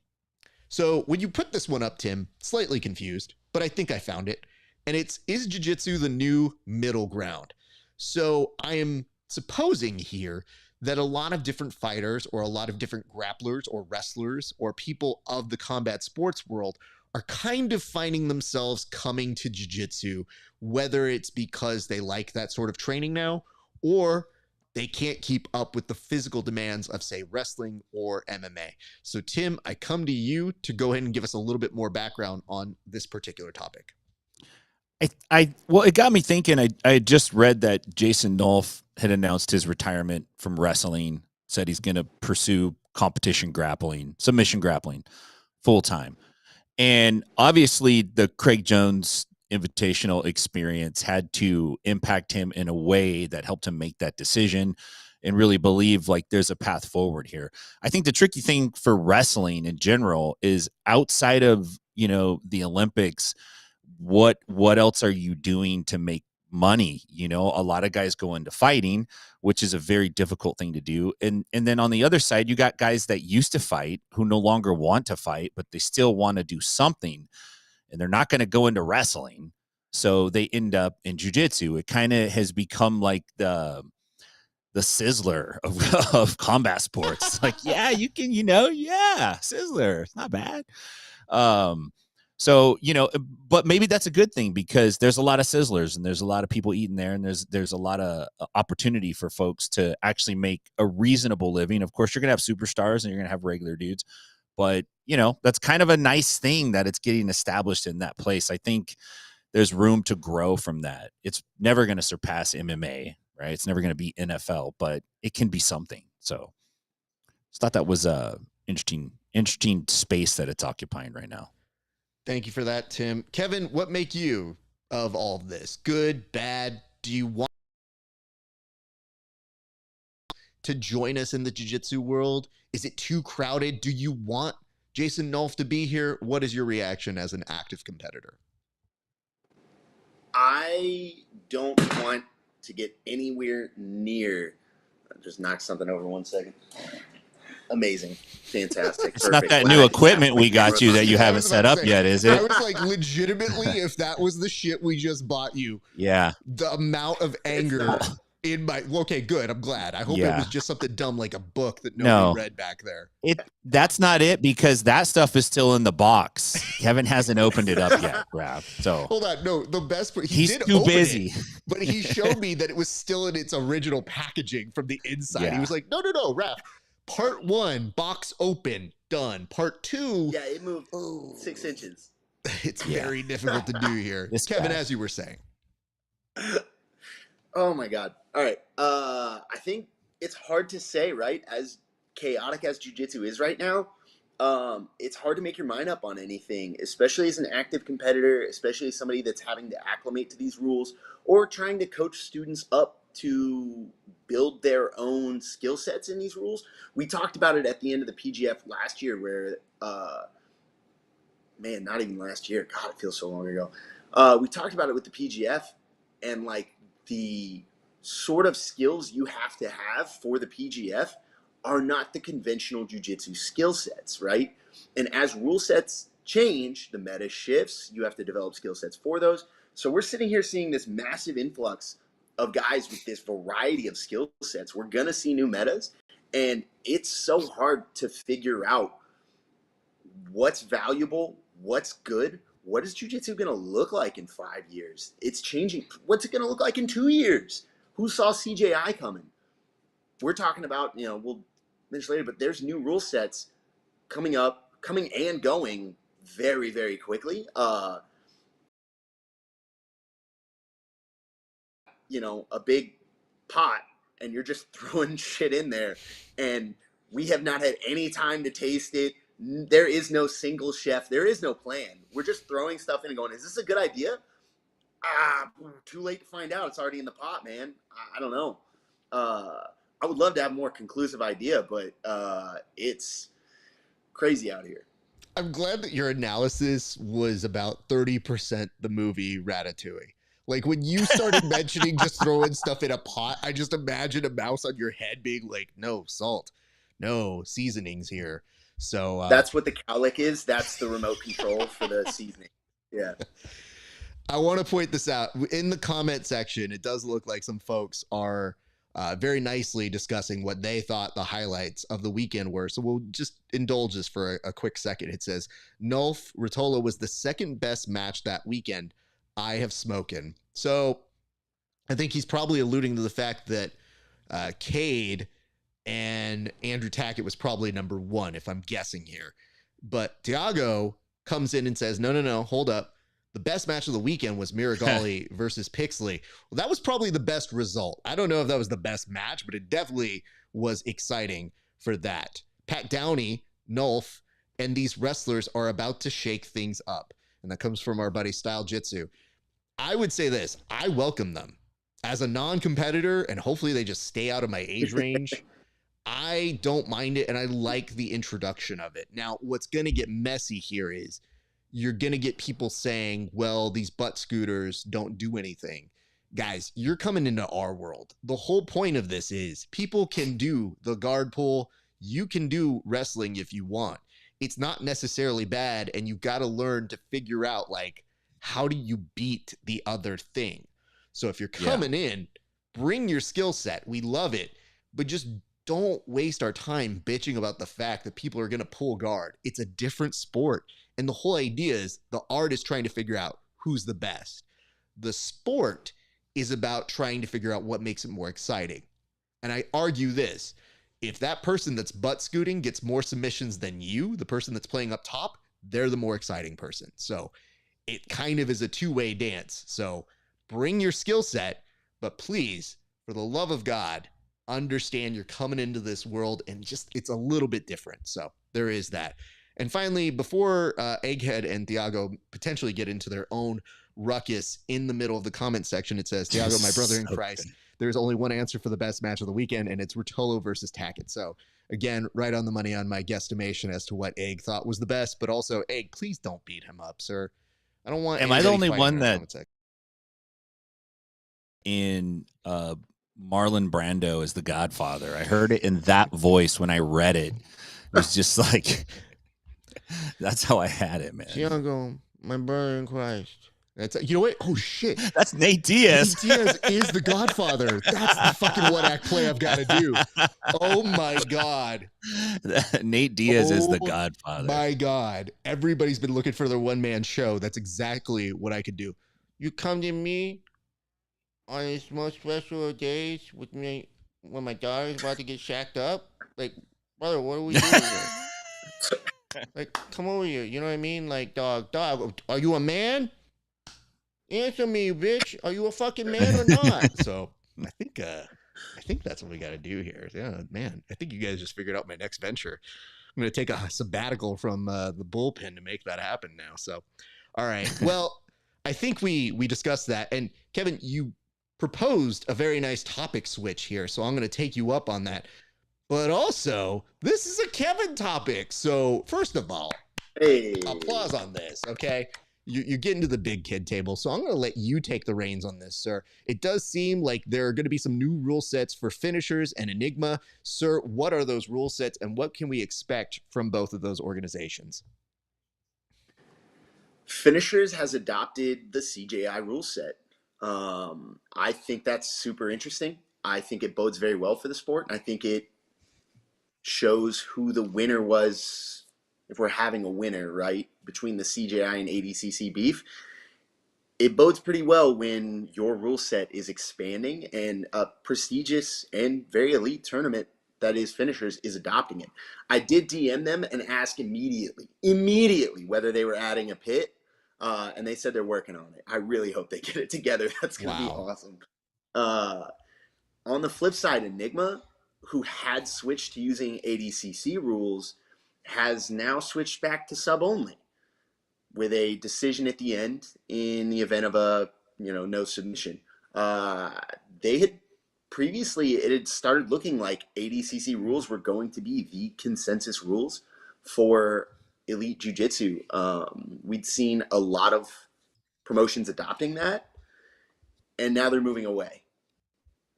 So when you put this one up, Tim, slightly confused, but I think I found it. And it's, is jiu-jitsu the new middle ground? So I am supposing here that a lot of different fighters, or a lot of different grapplers or wrestlers or people of the combat sports world are kind of finding themselves coming to jiu-jitsu, whether it's because they like that sort of training now, or they can't keep up with the physical demands of, say, wrestling or MMA. So Tim, I come to you to go ahead and give us a little bit more background on this particular topic. Well, it got me thinking. I had just read that Jason Nolf had announced his retirement from wrestling, said he's going to pursue competition grappling, submission grappling full time. And obviously the Craig Jones Invitational experience had to impact him in a way that helped him make that decision and really believe like there's a path forward here. I think the tricky thing for wrestling in general is, outside of, the Olympics, what else are you doing to make money? A lot of guys go into fighting, which is a very difficult thing to do. And then on the other side, you got guys that used to fight who no longer want to fight, but they still want to do something, and they're not going to go into wrestling. So they end up in jiu-jitsu. It kind of has become like the the Sizzler of combat sports. Like, yeah, you can, yeah, Sizzler. It's not bad. So, but maybe that's a good thing because there's a lot of Sizzlers and there's a lot of people eating there, and there's a lot of opportunity for folks to actually make a reasonable living. Of course, you're going to have superstars and you're going to have regular dudes, but that's kind of a nice thing that it's getting established in that place. I think there's room to grow from that. It's never going to surpass MMA, right? It's never going to be NFL, but it can be something. So I thought that was a interesting space that it's occupying right now. Thank you for that, Tim. Kevin, what make you of all of this? Good, bad? Do you want to join us in the jiu-jitsu world? Is it too crowded? Do you want Jason Nolf to be here? What is your reaction as an active competitor? I don't want to get anywhere near. I just knocked something over 1 second. Amazing. Fantastic. It's not that new equipment we got you that you haven't set up yet, is it? I was like, legitimately, if that was the shit we just bought you, yeah, the amount of anger in my, okay, good. I'm glad. I hope it was just something dumb like a book that nobody read back there. That's not it, because that stuff is still in the box. Kevin hasn't opened it up yet, Raph. So hold on. No, the best part, he's did too open busy. It, but he showed me that it was still in its original packaging from the inside. Yeah. He was like, no, Raph. Part 1, box open, done. Part 2. Yeah, it moved 6 inches. It's very difficult to do here. Kevin, as you were saying. Oh my God. All right. I think it's hard to say, right? As chaotic as jiu-jitsu is right now, it's hard to make your mind up on anything, especially as an active competitor, especially as somebody that's having to acclimate to these rules or trying to coach students up to build their own skill sets in these rules. We talked about it at the end of the PGF last year where, not even last year. God, it feels so long ago. We talked about it with the PGF and like the sort of skills you have to have for the PGF are not the conventional jiu-jitsu skill sets, right? And as rule sets change, the meta shifts, you have to develop skill sets for those. So we're sitting here seeing this massive influx of guys with this variety of skill sets. We're going to see new metas, and it's so hard to figure out what's valuable, what's good. What is jiu-jitsu going to look like in 5 years? It's changing. What's it going to look like in 2 years? Who saw CJI coming? We're talking about, we'll mention later, but there's new rule sets coming and going very, very quickly. A big pot and you're just throwing shit in there, and we have not had any time to taste it. There is no single chef. There is no plan. We're just throwing stuff in and going, is this a good idea? Too late to find out. It's already in the pot, man. I don't know. I would love to have a more conclusive idea, but it's crazy out here. I'm glad that your analysis was about 30% the movie Ratatouille. Like when you started mentioning just throwing stuff in a pot, I just imagined a mouse on your head being like, no salt, no seasonings here. So that's what the cowlick is. That's the remote control for the seasoning. Yeah. I want to point this out. In the comment section, it does look like some folks are very nicely discussing what they thought the highlights of the weekend were. So we'll just indulge this for a quick second. It says, Nolf Ruotolo was the second best match that weekend I have spoken. So I think he's probably alluding to the fact that Cade and Andrew Tackett was probably number 1, if I'm guessing here. But Thiago comes in and says, no, hold up. The best match of the weekend was Miragali versus Pixley. Well, that was probably the best result. I don't know if that was the best match, but it definitely was exciting for that. Pat Downey, Nolf, and these wrestlers are about to shake things up. And that comes from our buddy Style Jitsu. I would say this. I welcome them. As a non-competitor, and hopefully they just stay out of my age range, I don't mind it, and I like the introduction of it. Now, what's going to get messy here is you're going to get people saying, well, these butt scooters don't do anything. Guys, you're coming into our world. The whole point of this is people can do the guard pull. You can do wrestling if you want. It's not necessarily bad, and you've got to learn to figure out, like, how do you beat the other thing? So if you're coming in, bring your skill set. We love it. but just don't waste our time bitching about the fact that people are going to pull guard. It's a different sport. And the whole idea is the art is trying to figure out who's the best. The sport is about trying to figure out what makes it more exciting. And I argue this: if that person that's butt scooting gets more submissions than you, the person that's playing up top, they're the more exciting person. So it kind of is a two-way dance. So bring your skill set, but please, for the love of God, understand you're coming into this world and just it's a little bit different. So there is that. And finally, before Egghead and Thiago potentially get into their own ruckus in the middle of the comment section, it says, Thiago, my brother in Christ, there's only one answer for the best match of the weekend, and it's Rotolo versus Tackett. So again, right on the money on my guesstimation as to what Egg thought was the best, but also, Egg, please don't beat him up, sir. I don't want. Am I the only one that in Marlon Brando is the Godfather? I heard it in that voice when I read it. It was just like, that's how I had it, man. Thiago, my brother in Christ. That's, you know what? Oh shit, that's Nate Diaz. Nate Diaz is the Godfather. That's the fucking one act play I've got to do. Oh my God, Nate Diaz is the Godfather. My God, everybody's been looking for their one-man show. That's exactly what I could do. You come to me on these most special days with me when my daughter's about to get shacked up. Like, brother, what are we doing here? Like, come over here. You know what I mean? Like, dog, are you a man? Answer me, bitch. Are you a fucking man or not? So I think that's what we got to do here. Yeah, man. I think you guys just figured out my next venture. I'm going to take a sabbatical from the bullpen to make that happen now. So, all right. Well, I think we discussed that. And Kevin, you proposed a very nice topic switch here. So I'm going to take you up on that. But also, this is a Kevin topic. So first of all, applause on this. Okay. You get into the big kid table, so I'm going to let you take the reins on this, sir. It does seem like there are going to be some new rule sets for finishers and Enigma. Sir, what are those rule sets, and what can we expect from both of those organizations? Finishers has adopted the CJI rule set. I think that's super interesting. I think it bodes very well for the sport. I think it shows who the winner was, if we're having a winner, right, between the CJI and ADCC beef. It bodes pretty well when your rule set is expanding and a prestigious and very elite tournament that is finishers is adopting it. I did DM them and ask immediately whether they were adding a pit, and they said they're working on it. I really hope they get it together. That's going to be awesome. On the flip side, Enigma, who had switched to using ADCC rules, has now switched back to sub only with a decision at the end in the event of a, no submission. They had previously, it had started looking like ADCC rules were going to be the consensus rules for elite jiu-jitsu. We'd seen a lot of promotions adopting that, and now they're moving away.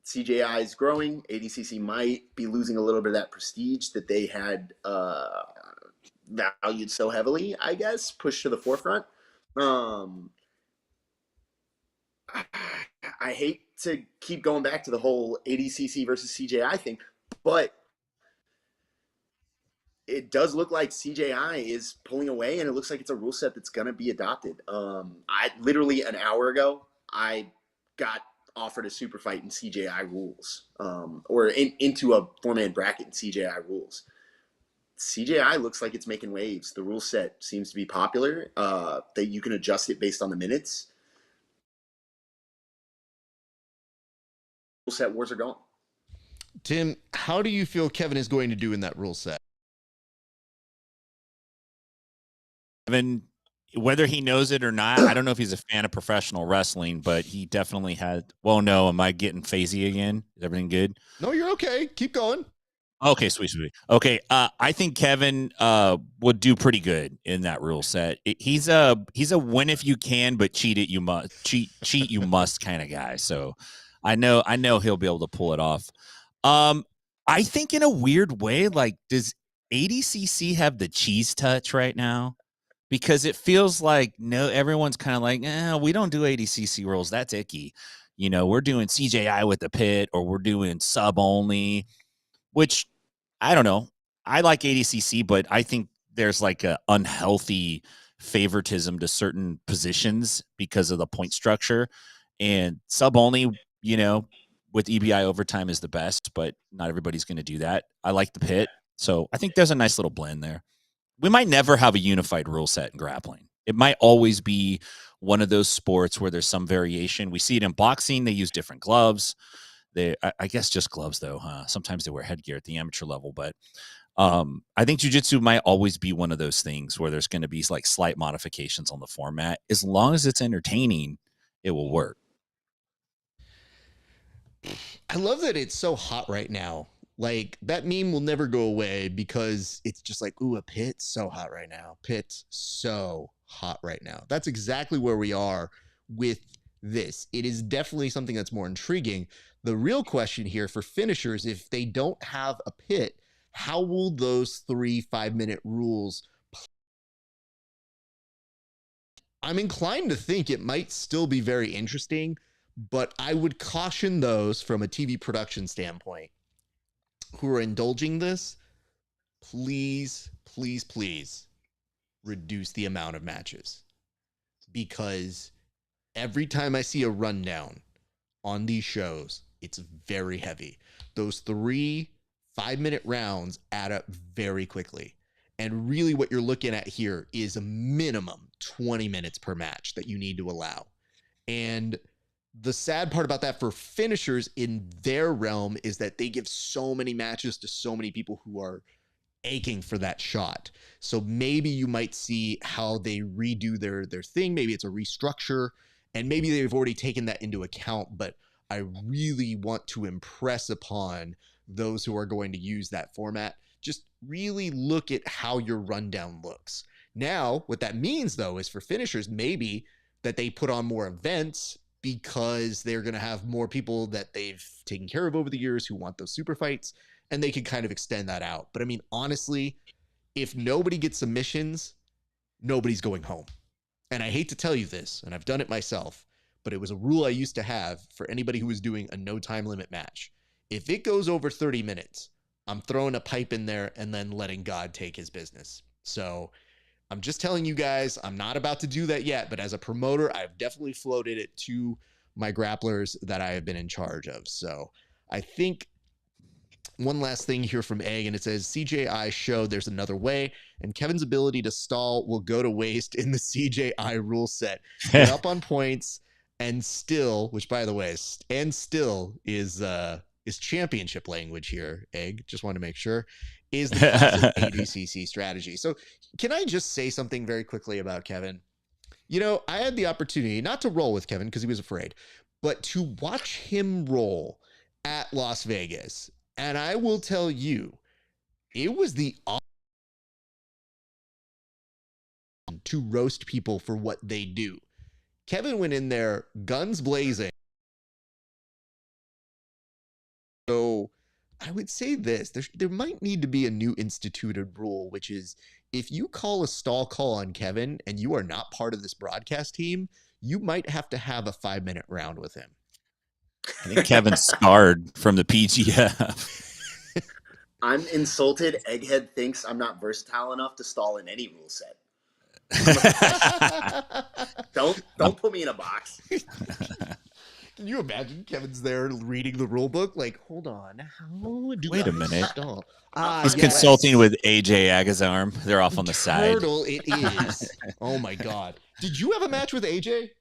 CJI is growing. ADCC might be losing a little bit of that prestige that they had valued so heavily, I guess, pushed to the forefront. I hate to keep going back to the whole ADCC versus CJI thing, but it does look like CJI is pulling away, and it looks like it's a rule set that's going to be adopted. I literally an hour ago, I got offered a super fight in CJI rules, or into a 4-man bracket in CJI rules. CJI looks like it's making waves. The rule set seems to be popular, that you can adjust it based on the minutes. Rule set wars are going. Tim, how do you feel Kevin is going to do in that rule set? Kevin, whether he knows it or not, I don't know if he's a fan of professional wrestling, but he definitely had. Well, no, am I getting phasey again? Is everything good? No, you're okay. Keep going. Okay, sweet. Okay, I think Kevin would do pretty good in that rule set. He's a win if you can, but cheat you must kind of guy. So I know he'll be able to pull it off. I think in a weird way, like, does ADCC have the cheese touch right now? Because it feels like everyone's kind of like, we don't do ADCC rules. That's icky. we're doing CJI with the pit, or we're doing sub only, which I don't know. I like ADCC, but I think there's like a unhealthy favoritism to certain positions because of the point structure, and sub only, with EBI overtime is the best, but not everybody's going to do that. I like the pit. So I think there's a nice little blend there. We might never have a unified rule set in grappling. It might always be one of those sports where there's some variation. We see it in boxing. They use different gloves. I guess just gloves though, huh? Sometimes they wear headgear at the amateur level, but I think jiu-jitsu might always be one of those things where there's going to be like slight modifications on the format. As long as it's entertaining, it will work. I love that it's so hot right now. Like, that meme will never go away because it's just like, ooh, a pit's so hot right now. Pit's so hot right now. That's exactly where we are with this. It is definitely something that's more intriguing. The real question here for finishers, if they don't have a pit, how will those 3 5-minute rules play? I'm inclined to think it might still be very interesting, but I would caution those from a TV production standpoint who are indulging this, please, please, please reduce the amount of matches. Because every time I see a rundown on these shows, it's very heavy. Those 3 5-minute rounds add up very quickly. And really what you're looking at here is a minimum 20 minutes per match that you need to allow. And the sad part about that for finishers in their realm is that they give so many matches to so many people who are aching for that shot. So maybe you might see how they redo their thing. Maybe it's a restructure, and maybe they've already taken that into account. But I really want to impress upon those who are going to use that format. Just really look at how your rundown looks. Now, what that means, though, is for finishers, maybe that they put on more events because they're going to have more people that they've taken care of over the years who want those super fights, and they can kind of extend that out. But I mean, honestly, if nobody gets submissions, nobody's going home. And I hate to tell you this, and I've done it myself, but it was a rule I used to have for anybody who was doing a no time limit match. If it goes over 30 minutes, I'm throwing a pipe in there and then letting God take his business. So I'm just telling you guys, I'm not about to do that yet, but as a promoter, I've definitely floated it to my grapplers that I have been in charge of. So I think one last thing here from Egg, and it says, CJI showed there's another way, and Kevin's ability to stall will go to waste in the CJI rule set. Get up on points, and still, which by the way, and still is championship language here, Egg. Just want to make sure. Is the classic ADCC strategy. So can I just say something very quickly about Kevin? I had the opportunity not to roll with Kevin because he was afraid, but to watch him roll at Las Vegas. And I will tell you, it was the option to roast people for what they do. Kevin went in there guns blazing. So I would say this, there might need to be a new instituted rule, which is if you call a stall call on Kevin and you are not part of this broadcast team, you might have to have a 5-minute round with him. I think Kevin's scarred from the PGF. I'm insulted. Egghead thinks I'm not versatile enough to stall in any rule set. Don't put me in a box. Can you imagine Kevin's there reading the rule book? Like, hold on, how do Wait I a minute. stall? He's consulting with AJ Agazarm. They're off on the side. Turtle, it is. Oh my God. Did you have a match with AJ?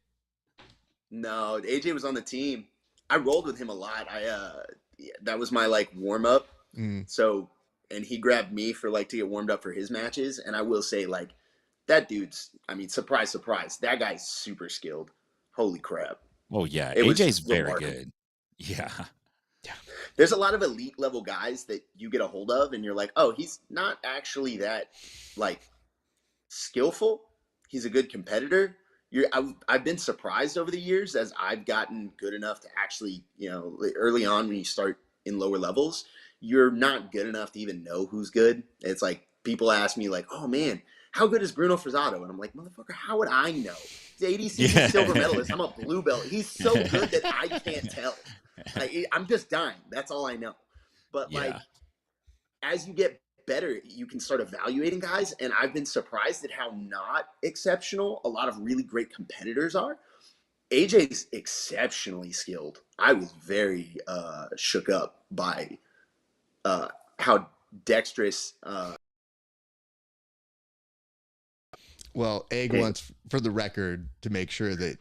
No, AJ was on the team. I rolled with him a lot. That was my warm up. So, and he grabbed me for to get warmed up for his matches. And I will say that dude's, surprise, surprise. That guy's super skilled. Holy crap. Oh yeah, AJ's very good. Yeah. There's a lot of elite level guys that you get a hold of and you're like, oh, he's not actually that skillful. He's a good competitor. I've been surprised over the years as I've gotten good enough to actually, early on when you start in lower levels, you're not good enough to even know who's good. It's people ask me oh man, how good is Bruno Frazado? And I'm like, motherfucker, how would I know? ADCC Yeah. silver medalist. I'm a blue belt. He's so good that I can't tell. I'm just dying. That's all I know. But like, Yeah. as you get better, you can start evaluating guys. And I've been surprised at how not exceptional a lot of really great competitors are. AJ's exceptionally skilled. I was very shook up by how dexterous. Well, Egg wants, for the record, to make sure that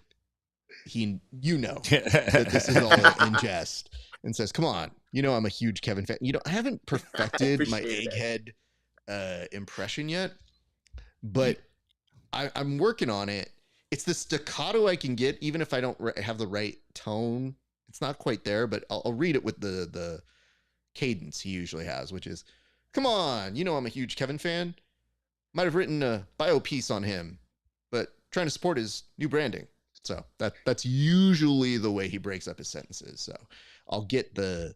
that this is all in jest, and says, "Come on, I'm a huge Kevin fan. I haven't perfected my Egghead impression yet, but I'm working on it. It's the staccato I can get, even if I don't have the right tone. It's not quite there, but I'll read it with the cadence he usually has, which is, come on, I'm a huge Kevin fan. Might have written a bio piece on him, but trying to support his new branding." So that's usually the way he breaks up his sentences. So I'll get the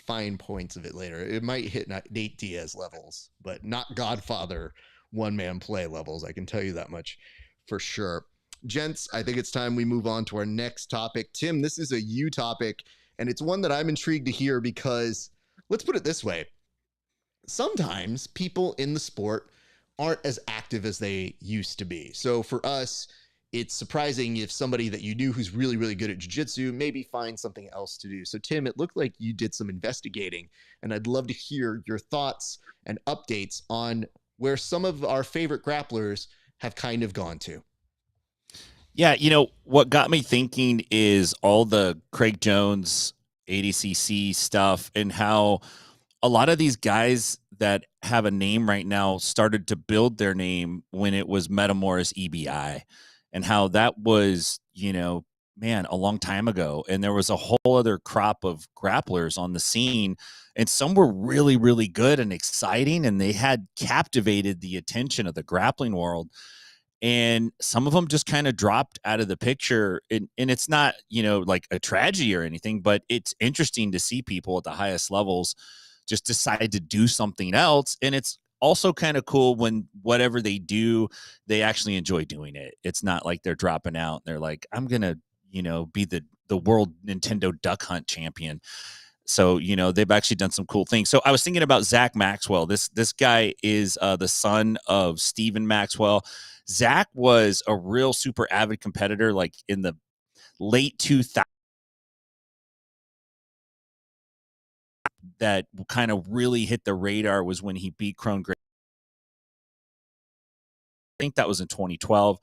fine points of it later. It might hit Nate Diaz levels, but not Godfather one-man play levels. I can tell you that much for sure. Gents, I think it's time we move on to our next topic. Tim, this is a you topic, and it's one that I'm intrigued to hear because, let's put it this way. Sometimes people in the sport aren't as active as they used to be. So for us, it's surprising if somebody that you knew who's really, really good at jiu-jitsu maybe finds something else to do. So Tim, it looked like you did some investigating, and I'd love to hear your thoughts and updates on where some of our favorite grapplers have kind of gone to. Yeah, what got me thinking is all the Craig Jones ADCC stuff and how a lot of these guys that have a name right now started to build their name when it was Metamoris EBI, and how that was, man, a long time ago. And there was a whole other crop of grapplers on the scene, and some were really, really good and exciting, and they had captivated the attention of the grappling world. And some of them just kind of dropped out of the picture. And it's not, like a tragedy or anything, but it's interesting to see people at the highest levels just decide to do something else. And it's also kind of cool when whatever they do, they actually enjoy doing it. It's not like they're dropping out. They're like, I'm going to, be the world Nintendo Duck Hunt champion. So, they've actually done some cool things. So I was thinking about Zach Maxwell. This guy is the son of Stephen Maxwell. Zach was a real super avid competitor, like in the late 2000s. That kind of really hit the radar was when he beat Krongrad. I think that was in 2012.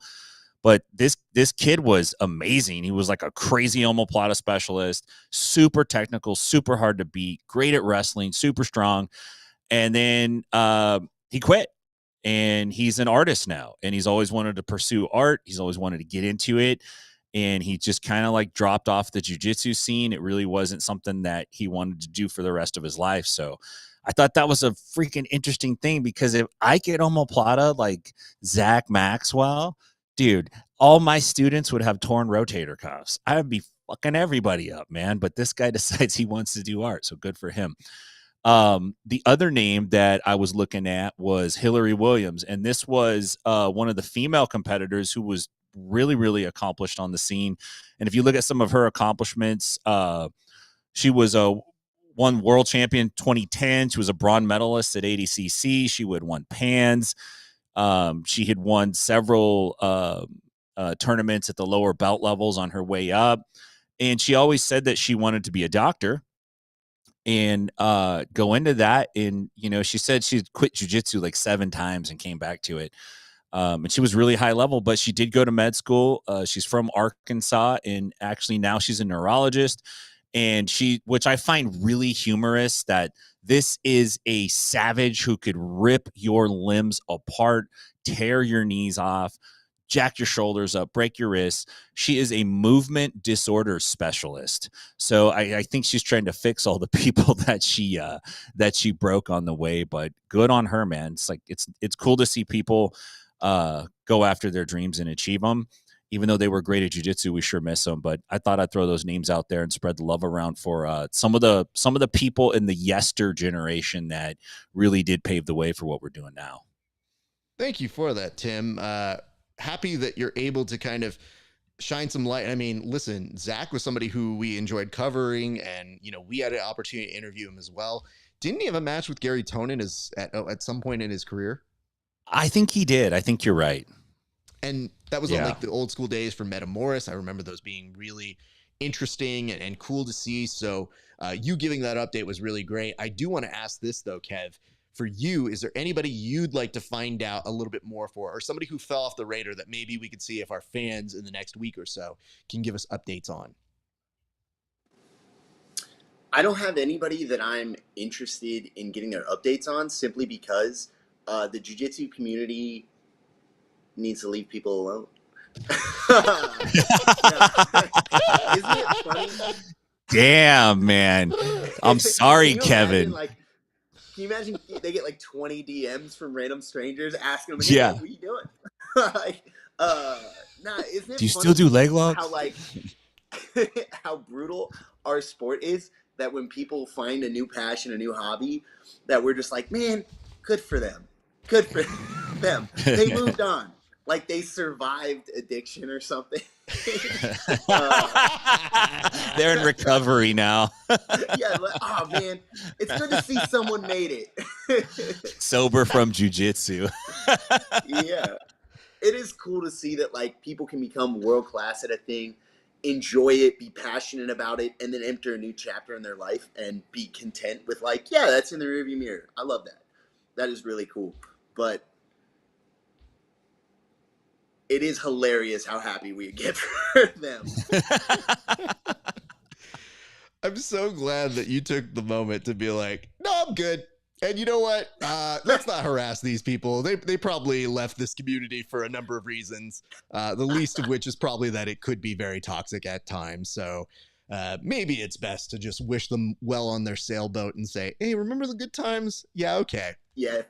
But this kid was amazing. He was like a crazy omoplata specialist, super technical, super hard to beat, great at wrestling, super strong. And then he quit, and he's an artist now, and he's always wanted to pursue art. He's always wanted to get into it. And he just kind of like dropped off the jiu-jitsu scene. It really wasn't something that he wanted to do for the rest of his life. So I thought that was a freaking interesting thing, because if I get omoplata like Zach Maxwell, dude, all my students would have torn rotator cuffs. I would be fucking everybody up, man. But this guy decides he wants to do art. So good for him. The other name that I was looking at was Hillary Williams. And this was one of the female competitors who was really, really accomplished on the scene. And if you look at some of her accomplishments, she was a one world champion 2010. She was a bronze medalist at ADCC. She had won PANS. She had won several tournaments at the lower belt levels on her way up. And she always said that she wanted to be a doctor and go into that. And, she said she quit jiu-jitsu like 7 times and came back to it. And she was really high level, but she did go to med school. She's from Arkansas, and actually now she's a neurologist. And which I find really humorous, that this is a savage who could rip your limbs apart, tear your knees off, jack your shoulders up, break your wrists. She is a movement disorder specialist. So I think she's trying to fix all the people that she broke on the way. But good on her, man. It's like it's cool to see people go after their dreams and achieve them. Even though they were great at jiu-jitsu, we sure miss them. But I thought I'd throw those names out there and spread the love around for some of the people in the yester generation that really did pave the way for what we're doing now. Thank you for that, Tim. Happy that you're able to kind of shine some light. I mean, listen, Zach was somebody who we enjoyed covering, and we had an opportunity to interview him as well. Didn't he have a match with Gary Tonin at some point in his career? I think he did. I think you're right. And that was on like the old school days for Metamoris. I remember those being really interesting and cool to see. So you giving that update was really great. I do want to ask this though, Kev, for you, is there anybody you'd like to find out a little bit more for, or somebody who fell off the radar that maybe we could see if our fans in the next week or so can give us updates on? I don't have anybody that I'm interested in getting their updates on, simply because the jiu-jitsu community needs to leave people alone. Isn't it funny? Damn, man. I'm sorry, Kevin. Can you imagine they get like 20 DMs from random strangers asking them, hey, what are you doing? Isn't it do you still do leg locks? How how brutal our sport is, that when people find a new passion, a new hobby, that we're just like, man, good for them. Good for them. They moved on. Like they survived addiction or something. They're in recovery now. Oh man, it's good to see someone made it. Sober from jiu-jitsu. Yeah. It is cool to see that like people can become world class at a thing, enjoy it, be passionate about it, and then enter a new chapter in their life and be content with like, yeah, that's in the rearview mirror. I love that. That is really cool. But it is hilarious how happy we get for them. I'm so glad that you took the moment to be like, no, I'm good. And you know what? Let's not harass these people. They probably left this community for a number of reasons, the least of which is probably that it could be very toxic at times. So maybe it's best to just wish them well on their sailboat and say, hey, remember the good times? Yeah, okay. Yeah.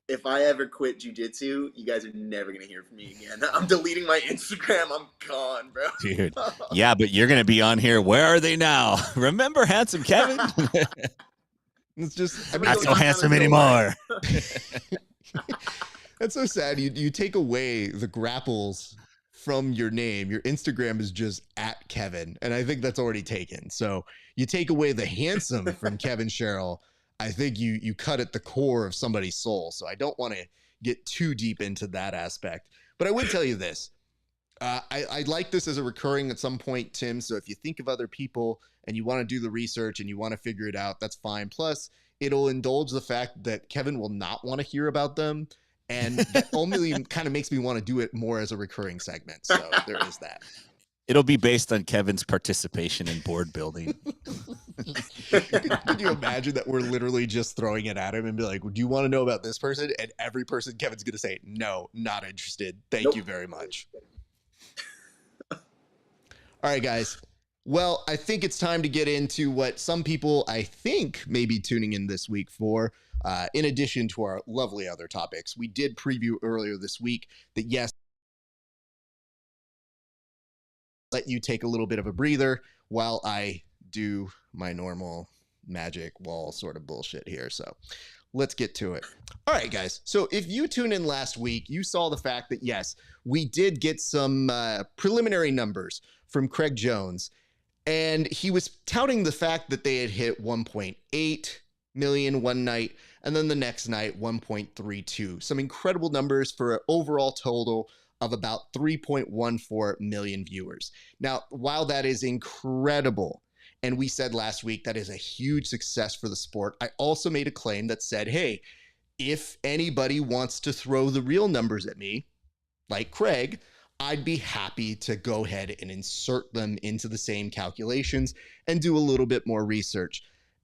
If I ever quit jiu-jitsu, you guys are never going to hear from me again. I'm deleting my Instagram. I'm gone, bro. Dude. Yeah, but you're going to be on here. Where are they now? Remember handsome Kevin? It's just not so handsome anymore. That's so sad. You take away the grapples from your name. Your Instagram is just at Kevin, and I think that's already taken. So you take away the handsome from Kevin Sherrill. I think you cut at the core of somebody's soul. So I don't want to get too deep into that aspect. But I would tell you this. I like this as a recurring at some point, Tim. So if you think of other people and you want to do the research and you want to figure it out, that's fine. Plus, it'll indulge the fact that Kevin will not want to hear about them. And that only kind of makes me want to do it more as a recurring segment. So there is that. It'll be based on Kevin's participation in board building. Can you imagine that we're literally just throwing it at him and be like, do you want to know about this person? And every person Kevin's going to say, no, not interested. Thank you very much. All right, guys. Well, I think it's time to get into what some people I think may be tuning in this week for. In addition to our lovely other topics, we did preview earlier this week that yes, let you take a little bit of a breather while I do my normal magic wall sort of bullshit here. So let's get to it. All right, guys. So if you tuned in last week, you saw the fact that, yes, we did get some preliminary numbers from Craig Jones, and he was touting the fact that they had hit 1.8 million one night, and then the next night, 1.32. Some incredible numbers for an overall total of about 3.14 million viewers. Now, while that is incredible, and we said last week that is a huge success for the sport, I also made a claim that said, hey, if anybody wants to throw the real numbers at me, like Craig, I'd be happy to go ahead and insert them into the same calculations and do a little bit more research.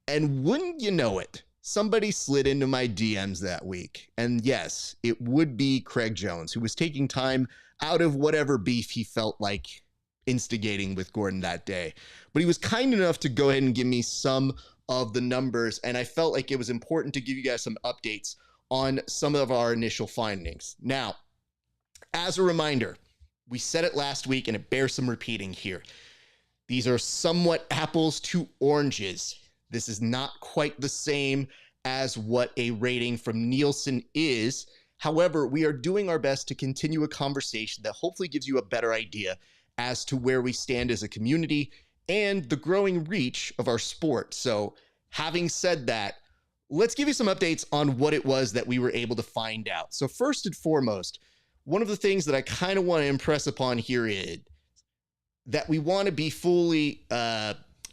And wouldn't you know it, somebody slid into my DMs that week. And yes, it would be Craig Jones, who was taking time out of whatever beef he felt like instigating with Gordon that day. But he was kind enough to go ahead and give me some of the numbers, and I felt like it was important to give you guys some updates on some of our initial findings. Now, as a reminder, we said it last week, and it bears some repeating here. These are somewhat apples to oranges. This is not quite the same as what a rating from Nielsen is. However, we are doing our best to continue a conversation that hopefully gives you a better idea as to where we stand as a community and the growing reach of our sport. So having said that, let's give you some updates on what it was that we were able to find out. So first and foremost, one of the things that I kind of want to impress upon here is that we want to be fully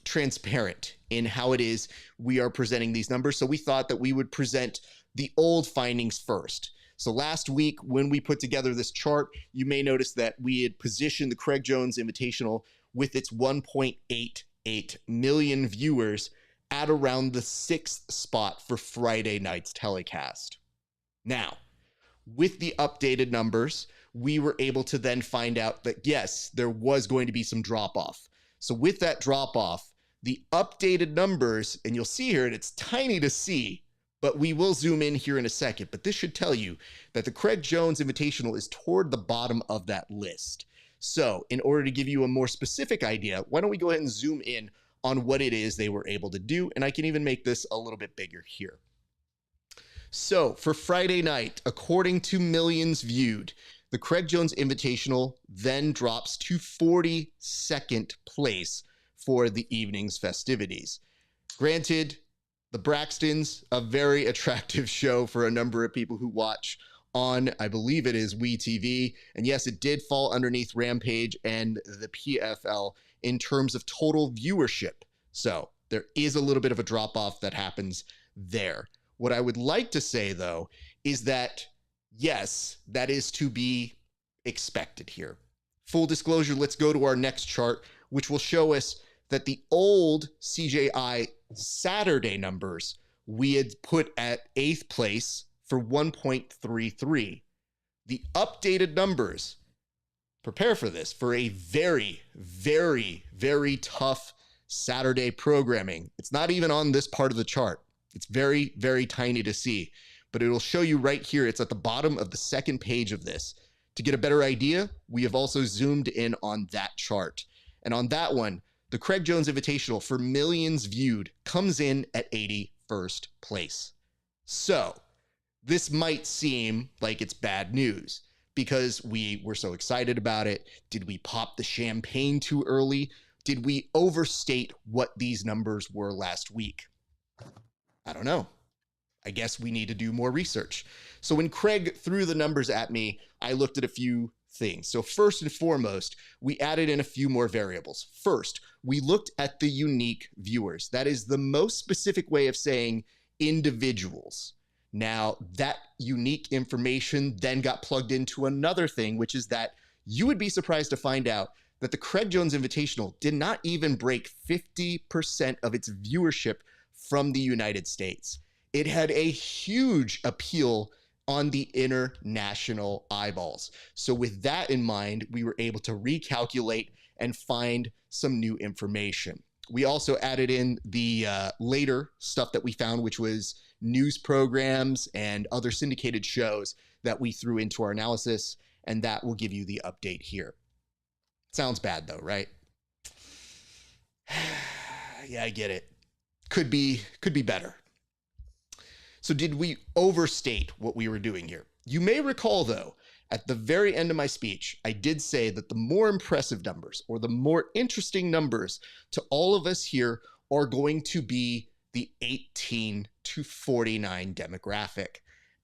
transparent in how it is we are presenting these numbers. So we thought that we would present the old findings first. So last week when we put together this chart, you may notice that we had positioned the Craig Jones Invitational with its 1.88 million viewers at around the 6th spot for Friday night's telecast. Now, with the updated numbers, we were able to then find out that yes, there was going to be some drop off. So with that drop off, the updated numbers, and you'll see here, and it's tiny to see, but we will zoom in here in a second, but this should tell you that the Craig Jones Invitational is toward the bottom of that list. So in order to give you a more specific idea, why don't we go ahead and zoom in on what it is they were able to do, and I can even make this a little bit bigger here. So for Friday night, according to millions viewed, the Craig Jones Invitational then drops to 42nd place for the evening's festivities. Granted, the Braxtons, a very attractive show for a number of people who watch on, I believe it is WeTV. And yes, it did fall underneath Rampage and the PFL in terms of total viewership. So there is a little bit of a drop off that happens there. What I would like to say, though, is that yes, that is to be expected here. Full disclosure, let's go to our next chart, which will show us that the old CJI Saturday numbers we had put at 8th place for 1.33. The updated numbers, prepare for this, for a very, very, very tough Saturday programming. It's not even on this part of the chart. It's very, very tiny to see, but it'll show you right here. It's at the bottom of the second page of this. To get a better idea, we have also zoomed in on that chart. And on that one, the Craig Jones Invitational for millions viewed comes in at 81st place. So this might seem like it's bad news because we were so excited about it. Did we pop the champagne too early? Did we overstate what these numbers were last week? I don't know. I guess we need to do more research. So when Craig threw the numbers at me, I looked at a few things. So first and foremost, we added in a few more variables. First, we looked at the unique viewers. That is the most specific way of saying individuals. Now, that unique information then got plugged into another thing, which is that you would be surprised to find out that the Craig Jones Invitational did not even break 50% of its viewership from the United States. It had a huge appeal on the international eyeballs. So with that in mind, we were able to recalculate and find some new information. We also added in the later stuff that we found, which was news programs and other syndicated shows that we threw into our analysis, and that will give you the update here. Sounds bad though, right? Yeah, I get it. Could be better. So did we overstate what we were doing here? You may recall though, at the very end of my speech, I did say that the more impressive numbers or the more interesting numbers to all of us here are going to be the 18 to 49 demographic.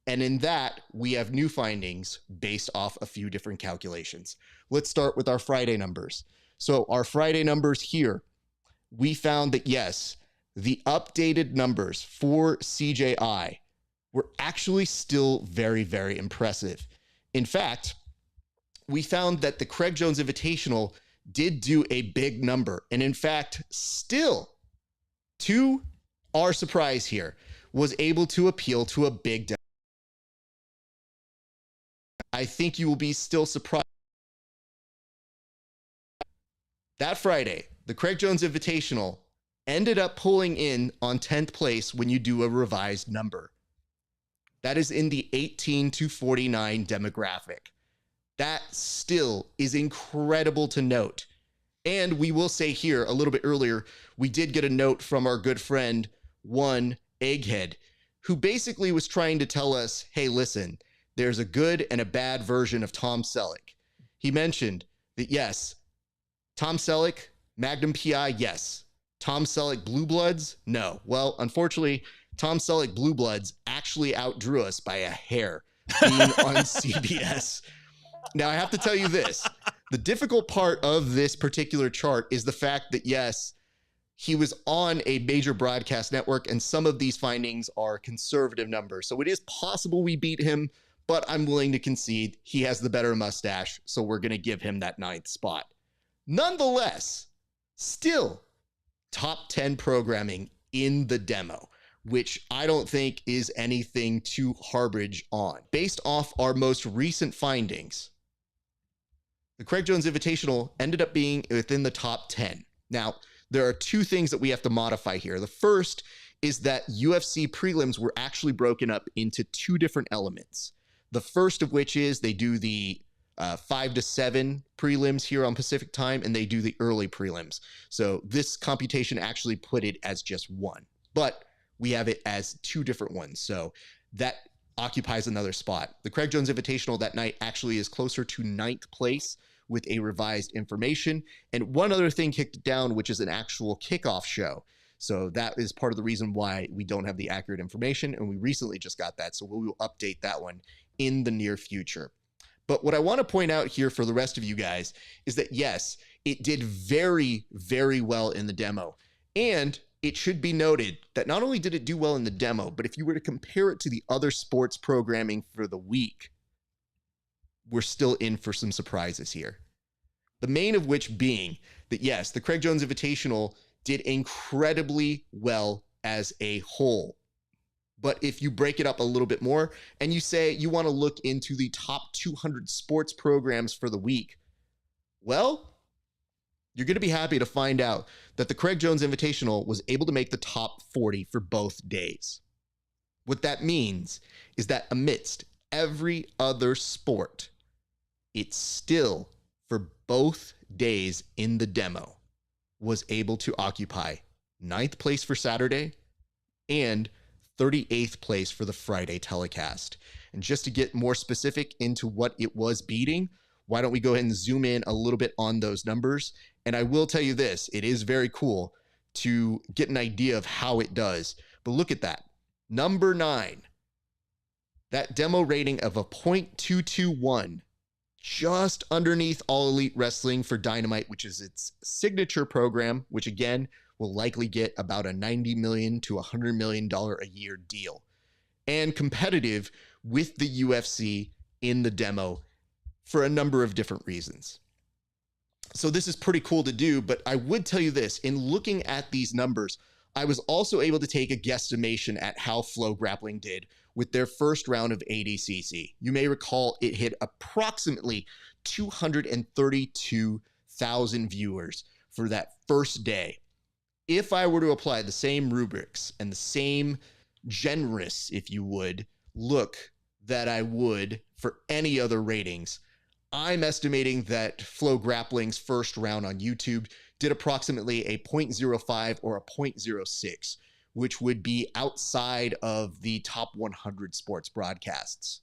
And in that, we have new findings based off a few different calculations. Let's start with our Friday numbers. So our Friday numbers here, we found that yes, the updated numbers for CJI were actually still very, very impressive. In fact, we found that the Craig Jones Invitational did do a big number. And in fact, still, to our surprise here, was able to appeal to a big demographic. I think you will be still surprised. That Friday, the Craig Jones Invitational ended up pulling in on 10th place when you do a revised number. That is in the 18 to 49 demographic. That still is incredible to note. And we will say here a little bit earlier, we did get a note from our good friend, One Egghead, who basically was trying to tell us, hey, listen, there's a good and a bad version of Tom Selleck. He mentioned that, yes, Tom Selleck, Magnum PI, yes. Tom Selleck Blue Bloods, no. Well, unfortunately, Tom Selleck Blue Bloods actually outdrew us by a hair being on CBS. Now, I have to tell you this. The difficult part of this particular chart is the fact that, yes, he was on a major broadcast network, and some of these findings are conservative numbers. So it is possible we beat him, but I'm willing to concede he has the better mustache, so we're going to give him that 9th spot. Nonetheless, still top 10 programming in the demo, which I don't think is anything to harbage on. Based off our most recent findings, the Craig Jones Invitational ended up being within the top 10. Now, there are two things that we have to modify here. The first is that UFC prelims were actually broken up into two different elements. The first of which is they do the 5 to 7 prelims here on Pacific time, and they do the early prelims. So this computation actually put it as just one, but we have it as two different ones. So that occupies another spot. The Craig Jones Invitational that night actually is closer to 9th place with a revised information. And one other thing kicked it down, which is an actual kickoff show. So that is part of the reason why we don't have the accurate information. And we recently just got that. So we will update that one in the near future. But what I want to point out here for the rest of you guys is that, yes, it did very, very well in the demo. And it should be noted that not only did it do well in the demo, but if you were to compare it to the other sports programming for the week, we're still in for some surprises here. The main of which being that, yes, the Craig Jones Invitational did incredibly well as a whole. But if you break it up a little bit more and you say you want to look into the top 200 sports programs for the week, well, you're going to be happy to find out that the Craig Jones Invitational was able to make the top 40 for both days. What that means is that amidst every other sport, it's still, for both days in the demo, was able to occupy 9th place for Saturday and 38th place for the Friday telecast. And just to get more specific into what it was beating, why don't we go ahead and zoom in a little bit on those numbers? And I will tell you this, it is very cool to get an idea of how it does. But look at that. Number 9, that demo rating of a 0.221, just underneath All Elite Wrestling for Dynamite, which is its signature program, which again will likely get about a $90 million to $100 million a year deal. And competitive with the UFC in the demo for a number of different reasons. So this is pretty cool to do, but I would tell you this, in looking at these numbers, I was also able to take a guesstimation at how Flow Grappling did with their first round of ADCC. You may recall it hit approximately 232,000 viewers for that first day. If I were to apply the same rubrics and the same generous, if you would, look that I would for any other ratings, I'm estimating that Flow Grappling's first round on YouTube did approximately a 0.05 or a 0.06, which would be outside of the top 100 sports broadcasts.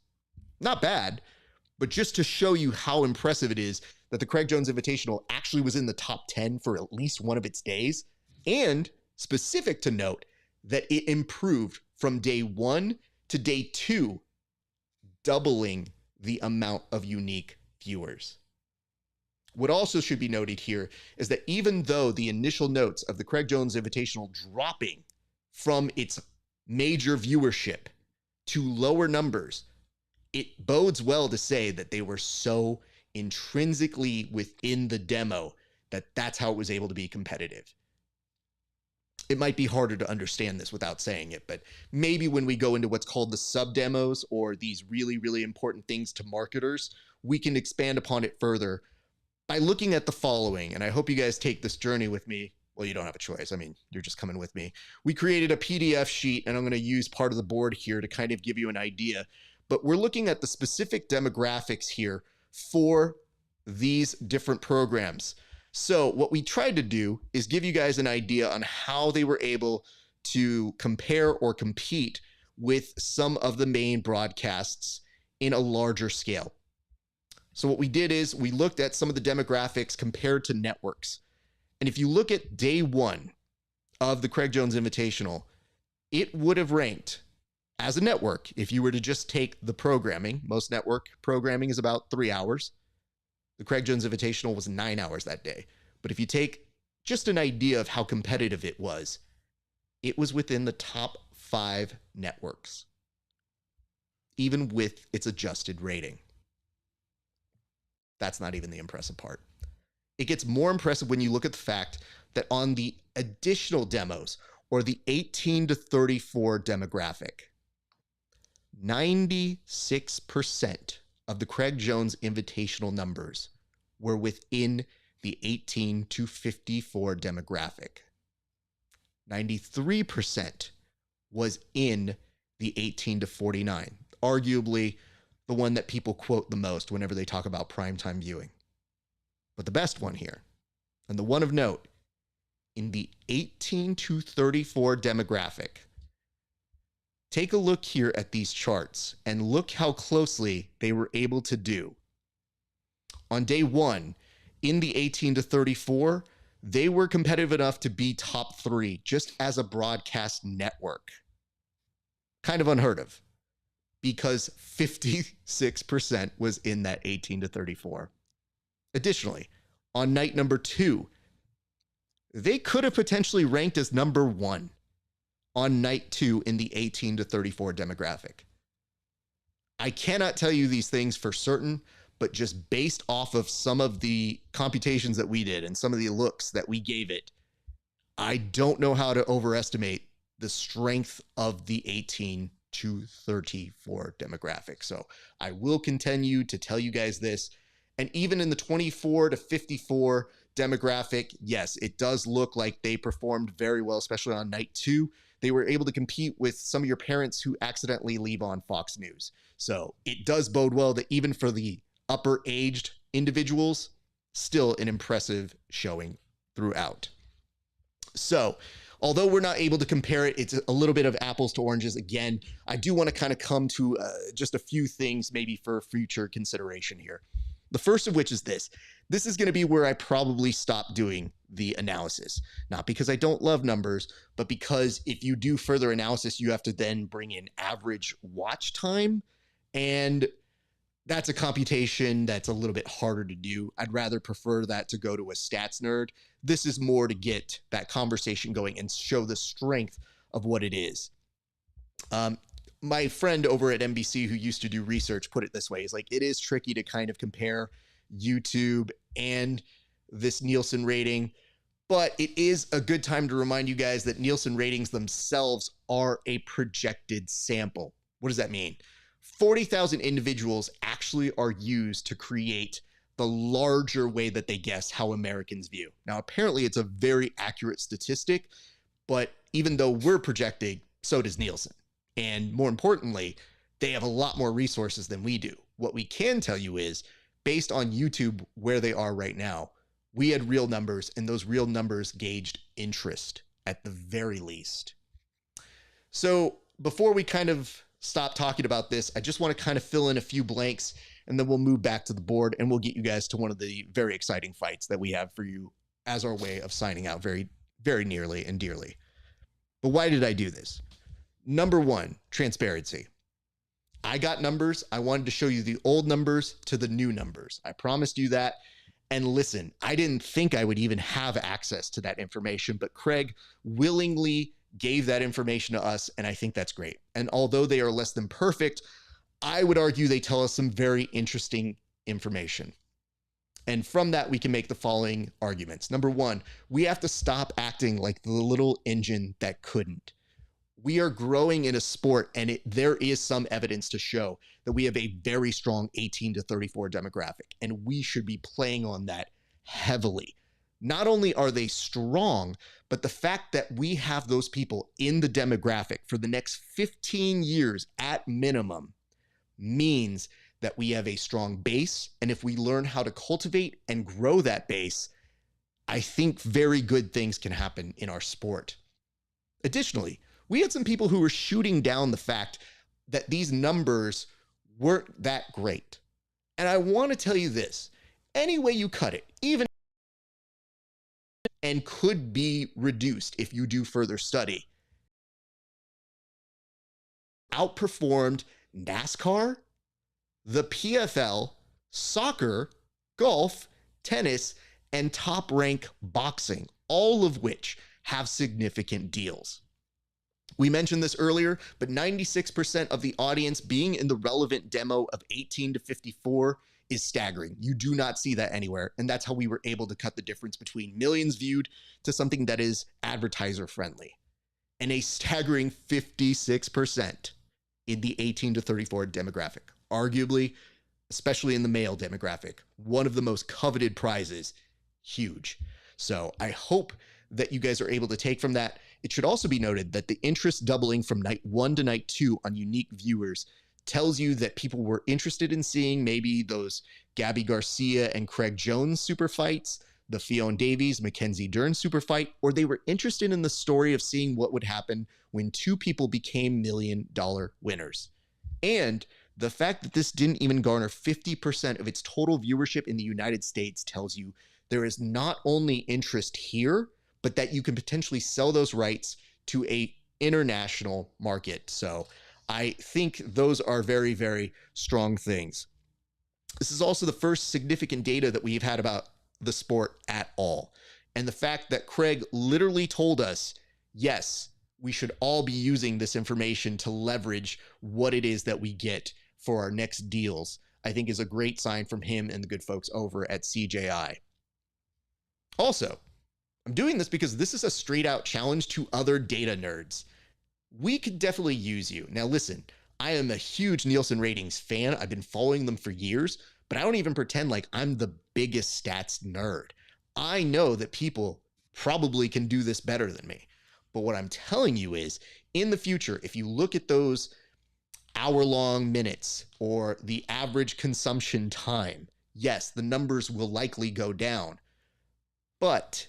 Not bad, but just to show you how impressive it is that the Craig Jones Invitational actually was in the top 10 for at least one of its days, and specific to note that it improved from day 1 to day 2, doubling the amount of unique viewers. What also should be noted here is that even though the initial notes of the Craig Jones Invitational dropping from its major viewership to lower numbers, it bodes well to say that they were so intrinsically within the demo that that's how it was able to be competitive. It might be harder to understand this without saying it, but maybe when we go into what's called the sub demos or these really, really important things to marketers, we can expand upon it further by looking at the following. And I hope you guys take this journey with me. Well, you don't have a choice. I mean, you're just coming with me. We created a PDF sheet, and I'm going to use part of the board here to kind of give you an idea. But we're looking at the specific demographics here for these different programs. So what we tried to do is give you guys an idea on how they were able to compare or compete with some of the main broadcasts in a larger scale. So what we did is we looked at some of the demographics compared to networks. And if you look at day one of the Craig Jones Invitational, it would have ranked as a network if you were to just take the programming. Most network programming is about 3 hours. The Craig Jones Invitational was 9 hours that day. But if you take just an idea of how competitive it was within the top 5 networks, even with its adjusted rating. That's not even the impressive part. It gets more impressive when you look at the fact that on the additional demos, or the 18 to 34 demographic, 96% of the Craig Jones Invitational numbers were within the 18 to 54 demographic. 93% was in the 18 to 49, arguably the one that people quote the most whenever they talk about primetime viewing. But the best one here, and the one of note, in the 18 to 34 demographic, take a look here at these charts and look how closely they were able to do. On day one, in the 18 to 34, they were competitive enough to be top 3 just as a broadcast network. Kind of unheard of, because 56% was in that 18 to 34. Additionally, on night number 2, they could have potentially ranked as number 1 on night 2 in the 18 to 34 demographic. I cannot tell you these things for certain, but just based off of some of the computations that we did and some of the looks that we gave it, I don't know how to overestimate the strength of the 18 to 34 demographic. So I will continue to tell you guys this. And even in the 24 to 54 demographic, yes, it does look like they performed very well, especially on night 2. They were able to compete with some of your parents who accidentally leave on Fox News. So it does bode well that even for the upper aged individuals, still an impressive showing throughout. So although we're not able to compare it, it's a little bit of apples to oranges. Again, I do want to kind of come to just a few things maybe for future consideration here. The first of which is this. This is going to be where I probably stop doing the analysis. Not because I don't love numbers, but because if you do further analysis, you have to then bring in average watch time. And that's a computation that's a little bit harder to do. I'd rather prefer that to go to a stats nerd. This is more to get that conversation going and show the strength of what it is. My friend over at NBC who used to do research put it this way. He's like, it is tricky to kind of compare YouTube and this Nielsen rating, but it is a good time to remind you guys that Nielsen ratings themselves are a projected sample. What does that mean? 40,000 individuals actually are used to create the larger way that they guess how Americans view. Now, apparently it's a very accurate statistic, but even though we're projecting, so does Nielsen. And more importantly, they have a lot more resources than we do. What we can tell you is, based on YouTube, where they are right now, we had real numbers, and those real numbers gauged interest at the very least. So before we kind of stop talking about this, I just want to kind of fill in a few blanks, and then we'll move back to the board, and we'll get you guys to one of the very exciting fights that we have for you as our way of signing out very, very nearly and dearly. But why did I do this? Number 1, transparency. I got numbers. I wanted to show you the old numbers to the new numbers. I promised you that. And listen, I didn't think I would even have access to that information, but Craig willingly gave that information to us, and I think that's great. And although they are less than perfect, I would argue they tell us some very interesting information. And from that, we can make the following arguments. Number 1, we have to stop acting like the little engine that couldn't. We are growing in a sport, and there is some evidence to show that we have a very strong 18 to 34 demographic, and we should be playing on that heavily. Not only are they strong, but the fact that we have those people in the demographic for the next 15 years at minimum means that we have a strong base. And if we learn how to cultivate and grow that base, I think very good things can happen in our sport. Additionally, we had some people who were shooting down the fact that these numbers weren't that great. And I want to tell you this, any way you cut it, even and could be reduced if you do further study, outperformed NASCAR, the PFL, soccer, golf, tennis, and top rank boxing, all of which have significant deals. We mentioned this earlier, but 96% of the audience being in the relevant demo of 18 to 54 is staggering. You do not see that anywhere. And that's how we were able to cut the difference between millions viewed to something that is advertiser friendly. And a staggering 56% in the 18 to 34 demographic. Arguably, especially in the male demographic, one of the most coveted prizes. Huge. So I hope that you guys are able to take from that. It should also be noted that the interest doubling from night 1 to night 2 on unique viewers tells you that people were interested in seeing maybe those Gabby Garcia and Craig Jones super fights, the Fionn Davies, Mackenzie Dern super fight, or they were interested in the story of seeing what would happen when two people became $1 million winners. And the fact that this didn't even garner 50% of its total viewership in the United States tells you there is not only interest here, but that you can potentially sell those rights to an international market. So I think those are very, very strong things. This is also the first significant data that we've had about the sport at all. And the fact that Craig literally told us, yes, we should all be using this information to leverage what it is that we get for our next deals, I think is a great sign from him and the good folks over at CJI. Also, I'm doing this because this is a straight out challenge to other data nerds. We could definitely use you. Now listen, I am a huge Nielsen ratings fan. I've been following them for years, but I don't even pretend like I'm the biggest stats nerd. I know that people probably can do this better than me. But what I'm telling you is, in the future, if you look at those hour-long minutes or the average consumption time, yes, the numbers will likely go down. But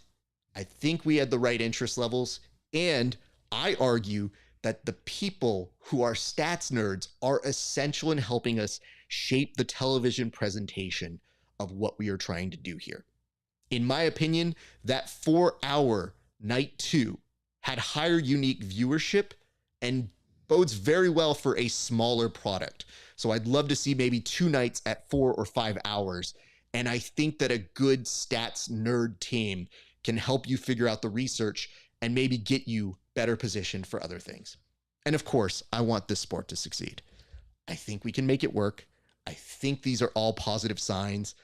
I think we had the right interest levels, and I argue that the people who are stats nerds are essential in helping us shape the television presentation of what we are trying to do here. In my opinion, that 4-hour night 2 had higher unique viewership and bodes very well for a smaller product. So I'd love to see maybe 2 nights at 4 or 5 hours. And I think that a good stats nerd team can help you figure out the research and maybe get you better positioned for other things. And of course, I want this sport to succeed. I think we can make it work. I think these are all positive signs.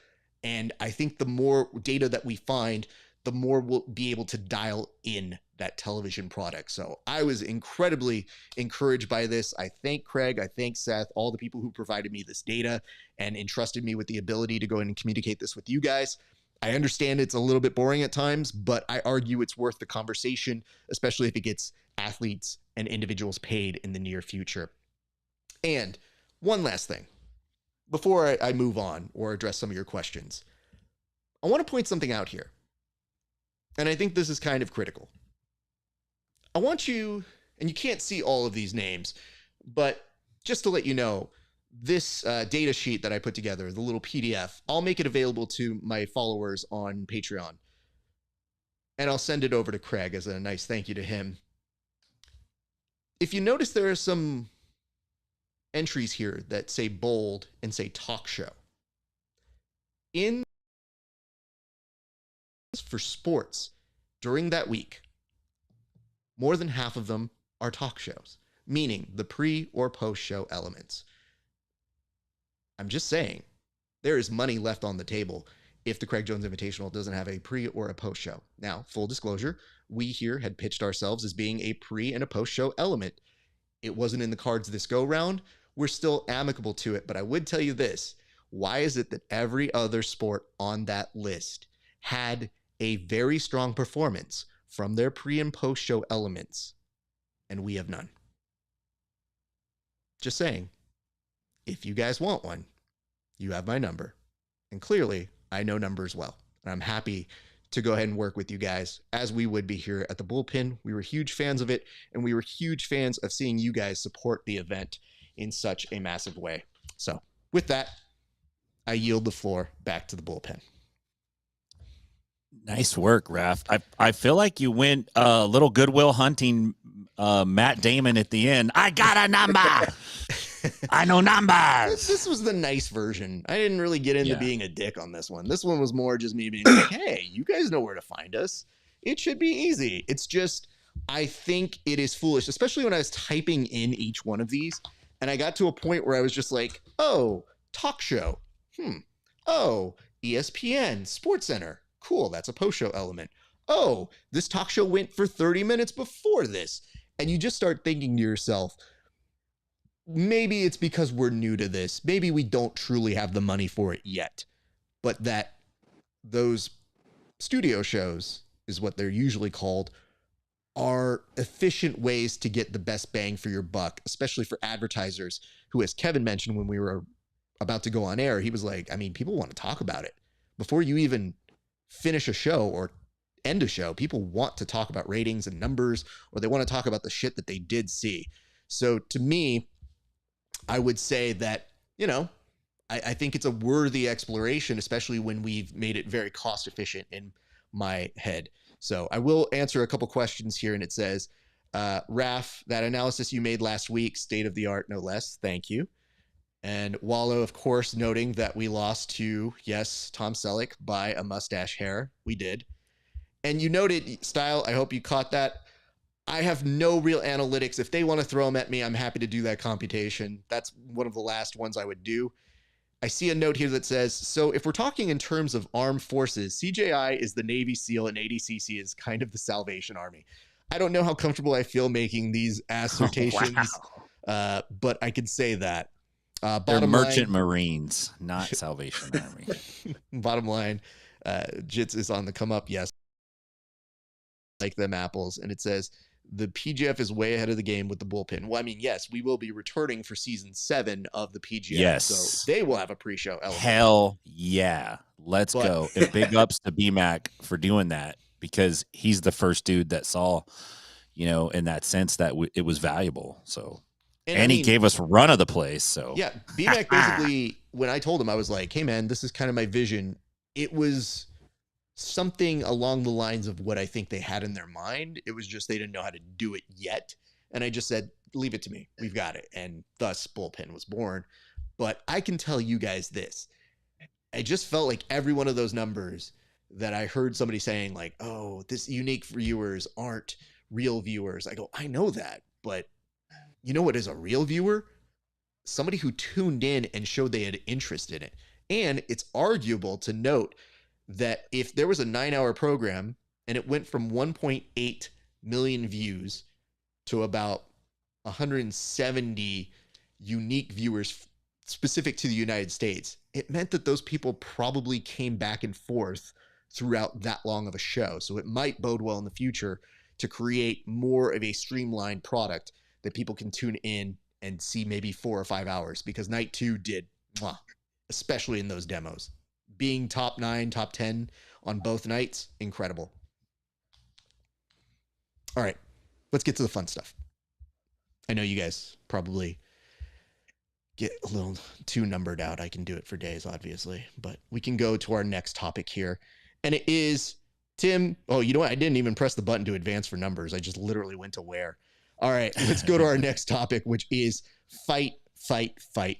And I think the more data that we find, the more we'll be able to dial in that television product. So I was incredibly encouraged by this. I thank Craig, I thank Seth, all the people who provided me this data and entrusted me with the ability to go in and communicate this with you guys. I understand it's a little bit boring at times, but I argue it's worth the conversation, especially if it gets athletes and individuals paid in the near future. And one last thing, before I move on or address some of your questions, I want to point something out here. And I think this is kind of critical. I want you, and you can't see all of these names, but just to let you know, this data sheet that I put together, the little PDF, I'll make it available to my followers on Patreon. And I'll send it over to Craig as a nice thank you to him. If you notice, there are some entries here that say bold and say talk show. For sports during that week, more than half of them are talk shows, meaning the pre or post show elements. I'm just saying there is money left on the table if the Craig Jones Invitational doesn't have a pre or a post show. Now, full disclosure, we here had pitched ourselves as being a pre and a post show element. It wasn't in the cards this go round. We're still amicable to it, but I would tell you this. Why is it that every other sport on that list had a very strong performance from their pre and post show elements, and we have none? Just saying, if you guys want one, you have my number. And clearly, I know numbers well. And I'm happy to go ahead and work with you guys as we would be here at the Bullpen. We were huge fans of it, and we were huge fans of seeing you guys support the event in such a massive way. So with that, I yield the floor back to the bullpen. Nice work, Raf. I feel like you went a little Goodwill Hunting Matt Damon at the end. I got a number. I know numbers. This was the nice version. I didn't really get into being a dick on this one. This one was more just me being like, hey, you guys know where to find us. It should be easy. It's just, I think it is foolish, especially when I was typing in each one of these. And I got to a point where I was just like, oh, talk show. Oh, ESPN, Sports Center. Cool, that's a post-show element. Oh, this talk show went for 30 minutes before this. And you just start thinking to yourself, maybe it's because we're new to this. Maybe we don't truly have the money for it yet. But that those studio shows is what they're usually called, are efficient ways to get the best bang for your buck, especially for advertisers who, as Kevin mentioned when we were about to go on air, he was like, I mean, people want to talk about it. Before you even finish a show or end a show, people want to talk about ratings and numbers, or they want to talk about the shit that they did see. So to me, I would say that, you know, I think it's a worthy exploration, especially when we've made it very cost efficient in my head. So I will answer a couple questions here, and it says, Raf, that analysis you made last week, state of the art, no less. Thank you. And Wallow, of course, noting that we lost to, yes, Tom Selleck by a mustache hair. We did. And you noted, Style, I hope you caught that. I have no real analytics. If they want to throw them at me, I'm happy to do that computation. That's one of the last ones I would do. I see a note here that says, so if we're talking in terms of armed forces, CJI is the Navy SEAL and ADCC is kind of the Salvation Army. I don't know how comfortable I feel making these assertions, but I can say that. They're merchant marines, not Salvation Army. Bottom line, Jits is on the come up. Yes. Like them apples. And it says, the PGF is way ahead of the game with the bullpen. Well, I mean, yes, we will be returning for season 7 of the PGF. Yes. So they will have a pre-show element. Hell yeah. Let's go. And big ups to BMAC for doing that, because he's the first dude that saw, you know, in that sense that it was valuable. So, and he gave us run of the place. So yeah, BMAC basically, when I told him, I was like, hey man, this is kind of my vision. It was something along the lines of what I think they had in their mind. It was just they didn't know how to do it yet. And I just said, leave it to me. We've got it. And thus Bullpen was born. But I can tell you guys this. I just felt like every one of those numbers that I heard somebody saying like, oh, this unique viewers aren't real viewers. I go, I know that. But you know what is a real viewer? Somebody who tuned in and showed they had interest in it. And it's arguable to note that if there was a 9-hour program and it went from 1.8 million views to about 170 unique viewers specific to the United States, it meant that those people probably came back and forth throughout that long of a show. So it might bode well in the future to create more of a streamlined product that people can tune in and see maybe 4 or 5 hours, because night 2 did, especially in those demos. Being top 9, top 10 on both nights, incredible. All right, let's get to the fun stuff. I know you guys probably get a little too numbered out. I can do it for days, obviously, but we can go to our next topic here. And it is, Tim, oh, you know what? I didn't even press the button to advance for numbers. I just literally went to where. All right, let's go to our next topic, which is fight.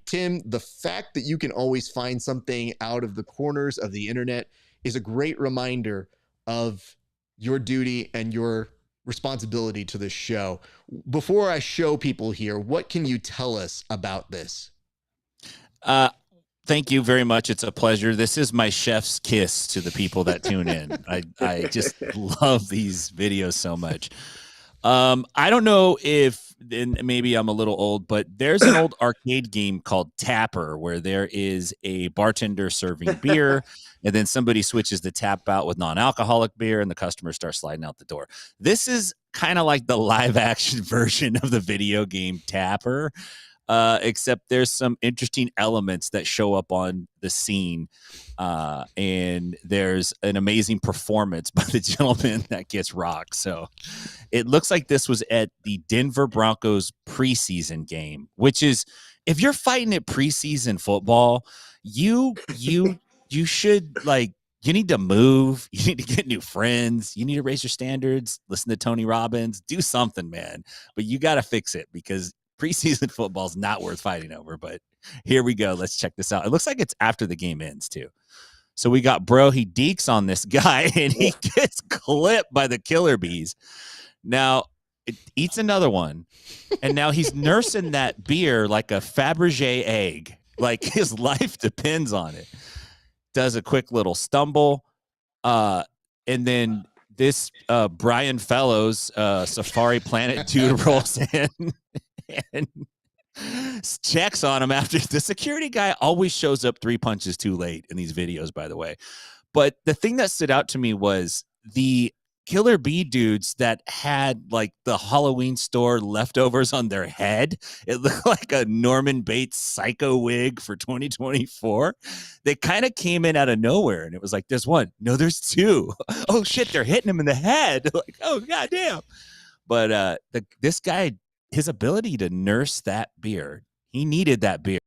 Tim, the fact that you can always find something out of the corners of the internet is a great reminder of your duty and your responsibility to this show. Before I show people here, what can you tell us about this? Thank you very much. It's a pleasure. This is my chef's kiss to the people that tune in. I just love these videos so much. I don't know if, and maybe I'm a little old, but there's an old arcade game called Tapper where there is a bartender serving beer and then somebody switches the tap out with non-alcoholic beer and the customer starts sliding out the door. This is kind of like the live action version of the video game Tapper, except there's some interesting elements that show up on the scene. And there's an amazing performance by the gentleman that gets rocked. So it looks like this was at the Denver Broncos preseason game, which is, if you're fighting at preseason football, you should, like, you need to move. You need to get new friends. You need to raise your standards. Listen to Tony Robbins. Do something, man. But you got to fix it, because preseason football is not worth fighting over. But here we go. Let's check this out. It looks like it's after the game ends, too. So we got bro. He deeks on this guy, and he gets clipped by the killer bees. Now, it eats another one, and now he's nursing that beer like a Fabergé egg. Like his life depends on it. Does a quick little stumble, and then this Brian Fellows Safari Planet dude rolls in and checks on him after. The security guy always shows up 3 punches too late in these videos, by the way. But the thing that stood out to me was the killer bee dudes that had like the Halloween store leftovers on their head. It looked like a Norman Bates psycho wig for 2024. They kind of came in out of nowhere, and it was like, there's one. No, there's two. Oh shit, they're hitting him in the head. Like, oh goddamn. But this guy, his ability to nurse that beer, he needed that beer.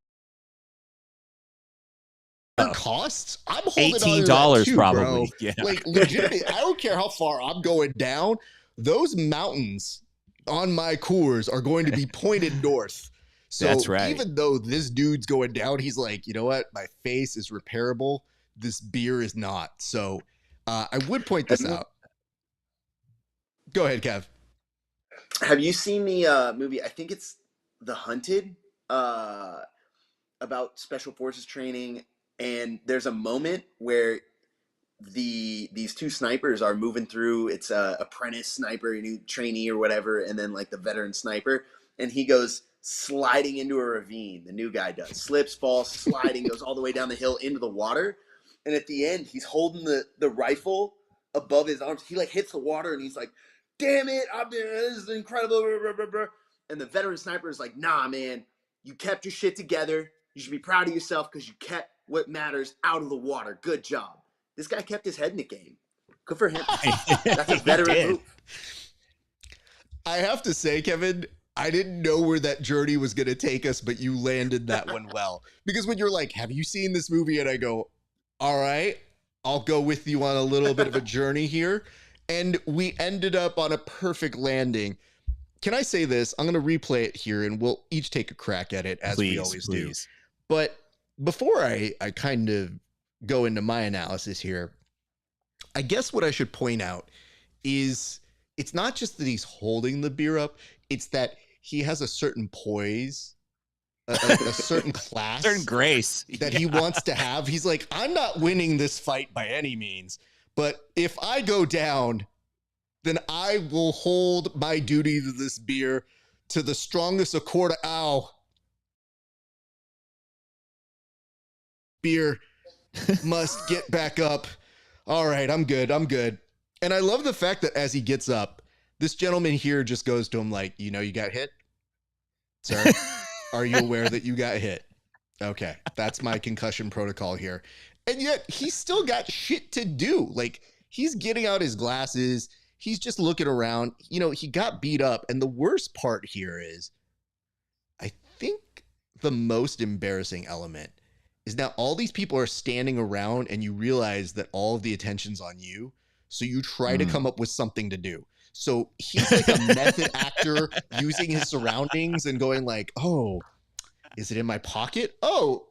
Costs? I'm holding $18 too, probably. bro. Yeah. Like legitimately, I don't care how far I'm going down. Those mountains on my Coors are going to be pointed north. So That's right. even though this dude's going down, he's like, you know what? My face is repairable. This beer is not. So I would point this out. Go ahead, Kev. Have you seen the movie? I think it's The Hunted, about special forces training. And there's a moment where these two snipers are moving through. It's a apprentice sniper, a new trainee or whatever, and then like the veteran sniper. And he goes sliding into a ravine. The new guy does. Slips, falls, sliding, goes all the way down the hill into the water. And at the end, he's holding the rifle above his arms. He like hits the water, and he's like, "Damn it! This is incredible." And the veteran sniper is like, "Nah, man, you kept your shit together. You should be proud of yourself because you kept what matters out of the water. Good job." This guy kept his head in the game. Good for him. That's a veteran move. I have to say, Kevin, I didn't know where that journey was going to take us, but you landed that one well. Because when you're like, have you seen this movie? And I go, all right, I'll go with you on a little bit of a journey here. And we ended up on a perfect landing. Can I say this? I'm going to replay it here, and we'll each take a crack at it, as we always do. But before I kind of go into my analysis here, I guess what I should point out is it's not just that he's holding the beer up, it's that he has a certain poise, a certain class, certain grace that he wants to have. He's like, I'm not winning this fight by any means, but if I go down, then I will hold my duty to this beer to the strongest accord. Ow. Beer must get back up. All right, I'm good. And I love the fact that as he gets up, this gentleman here just goes to him like, you know, you got hit? Sir, are you aware that you got hit? Okay, that's my concussion protocol here. And yet he's still got shit to do. Like, he's getting out his glasses. He's just looking around. You know, he got beat up. And the worst part here is, I think the most embarrassing element is now all these people are standing around and you realize that all of the attention's on you. So you try to come up with something to do. So he's like a method actor using his surroundings and going like, oh, is it in my pocket? Oh,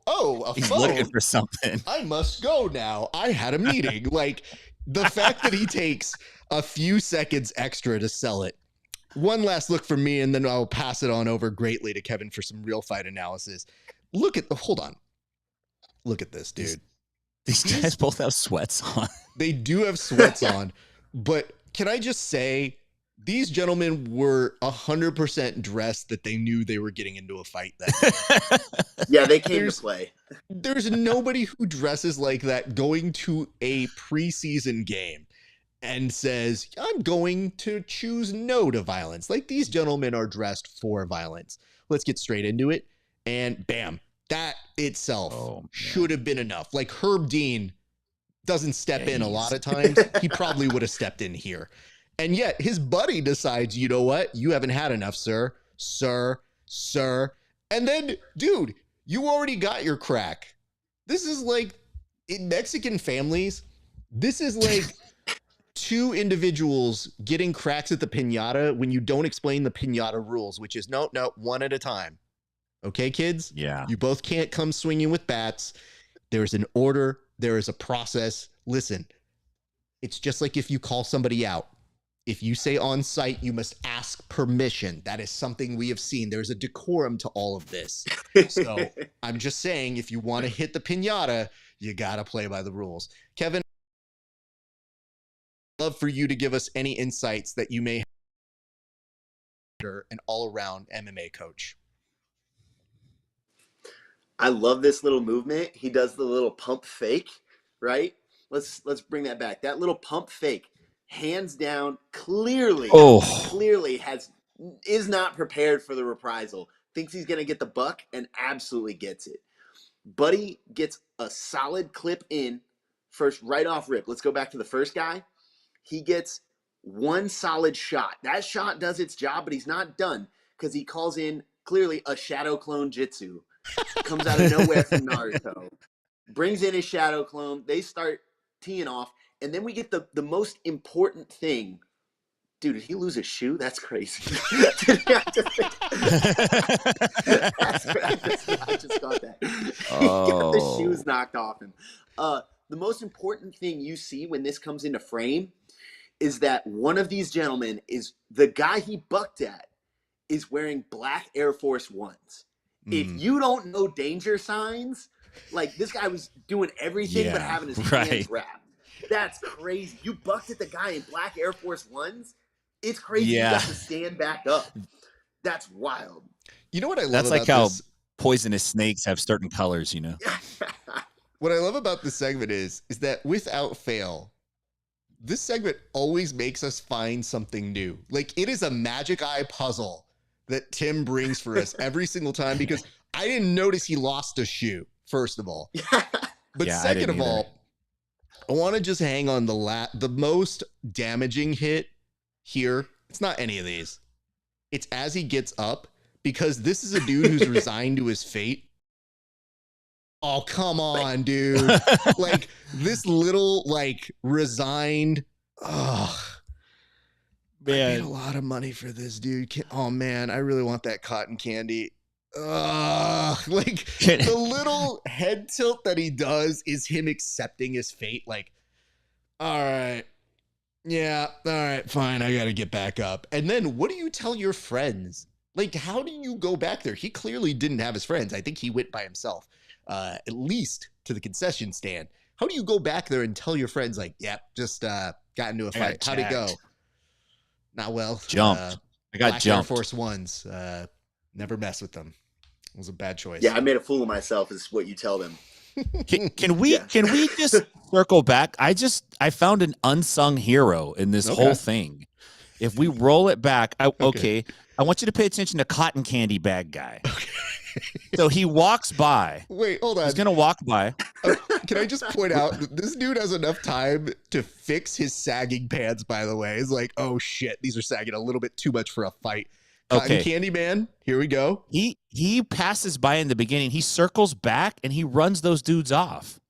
a He's phone. looking for something. I must go now. I had a meeting. Like, the fact that he takes a few seconds extra to sell it. One last look from me, and then I'll pass it on over greatly to Kevin for some real fight analysis. Hold on. Look at this, dude. These guys both have sweats on. They do have sweats on, but can I just say, these gentlemen were 100% dressed that they knew they were getting into a fight that day. Yeah, they came to play. There's nobody who dresses like that going to a preseason game and says, I'm going to choose no to violence. Like, these gentlemen are dressed for violence. Let's get straight into it. And bam, that itself should have been enough. Like, Herb Dean doesn't step in a lot of times. He probably would have stepped in here. And yet his buddy decides, you know what? You haven't had enough, sir. And then, dude, you already got your crack. This is like, in Mexican families, this is like two individuals getting cracks at the piñata when you don't explain the piñata rules, which is no, one at a time. Okay, kids? Yeah. You both can't come swinging with bats. There's an order. There is a process. Listen, it's just like if you call somebody out. If you say on site, you must ask permission. That is something we have seen. There's a decorum to all of this. So I'm just saying, if you want to hit the piñata, you got to play by the rules. Kevin, I'd love for you to give us any insights that you may have an all-around MMA coach. I love this little movement. He does the little pump fake, right? Let's bring that back. That little pump fake, hands down, clearly is not prepared for the reprisal. Thinks he's gonna get the buck and absolutely gets it. Buddy gets a solid clip in first, right off rip. Let's go back to the first guy. He gets one solid shot. That shot does its job, but he's not done because he calls in clearly a shadow clone jitsu. Comes out of nowhere from Naruto. Brings in his shadow clone. They start teeing off. And then we get the most important thing. Dude, did he lose his shoe? That's crazy. I just got that. He got the shoes knocked off him. The most important thing you see when this comes into frame is that one of these gentlemen is the guy he bucked at is wearing black Air Force Ones. If you don't know danger signs, like this guy was doing everything but having his hands wrapped. That's crazy. You bucked at the guy in black Air Force Ones. It's crazy. You got to stand back up. That's wild. You know what I love That's about like how this? Poisonous snakes have certain colors, you know? What I love about this segment is that without fail, this segment always makes us find something new. Like it is a magic eye puzzle that Tim brings for us every single time, because I didn't notice he lost a shoe, first of all. But second of all, I want to just hang on the most damaging hit here. It's not any of these. It's as he gets up, because this is a dude who's resigned to his fate. Oh, come on, dude. Like this little resigned. Oh, man. I paid a lot of money for this dude. Oh man, I really want that cotton candy. Like the little head tilt that he does is him accepting his fate. Like, all right, yeah, all right, fine. I got to get back up. And then what do you tell your friends? Like, how do you go back there? He clearly didn't have his friends. I think he went by himself, at least to the concession stand. How do you go back there and tell your friends, like, yep, just got into a fight? How'd it go? Not well. Jumped. I got jumped. Air Force Ones. Never mess with them. It was a bad choice. Yeah, I made a fool of myself is what you tell them. Can we just circle back? I found an unsung hero in this whole thing. If we roll it back, I want you to pay attention to Cotton Candy Bag Guy. Okay. So he walks by. Wait, hold on. He's gonna walk by. Can I just point out that this dude has enough time to fix his sagging pants, by the way. It's like, oh shit, these are sagging a little bit too much for a fight. Cotton Candy Man, here we go. He passes by in the beginning. He circles back and he runs those dudes off.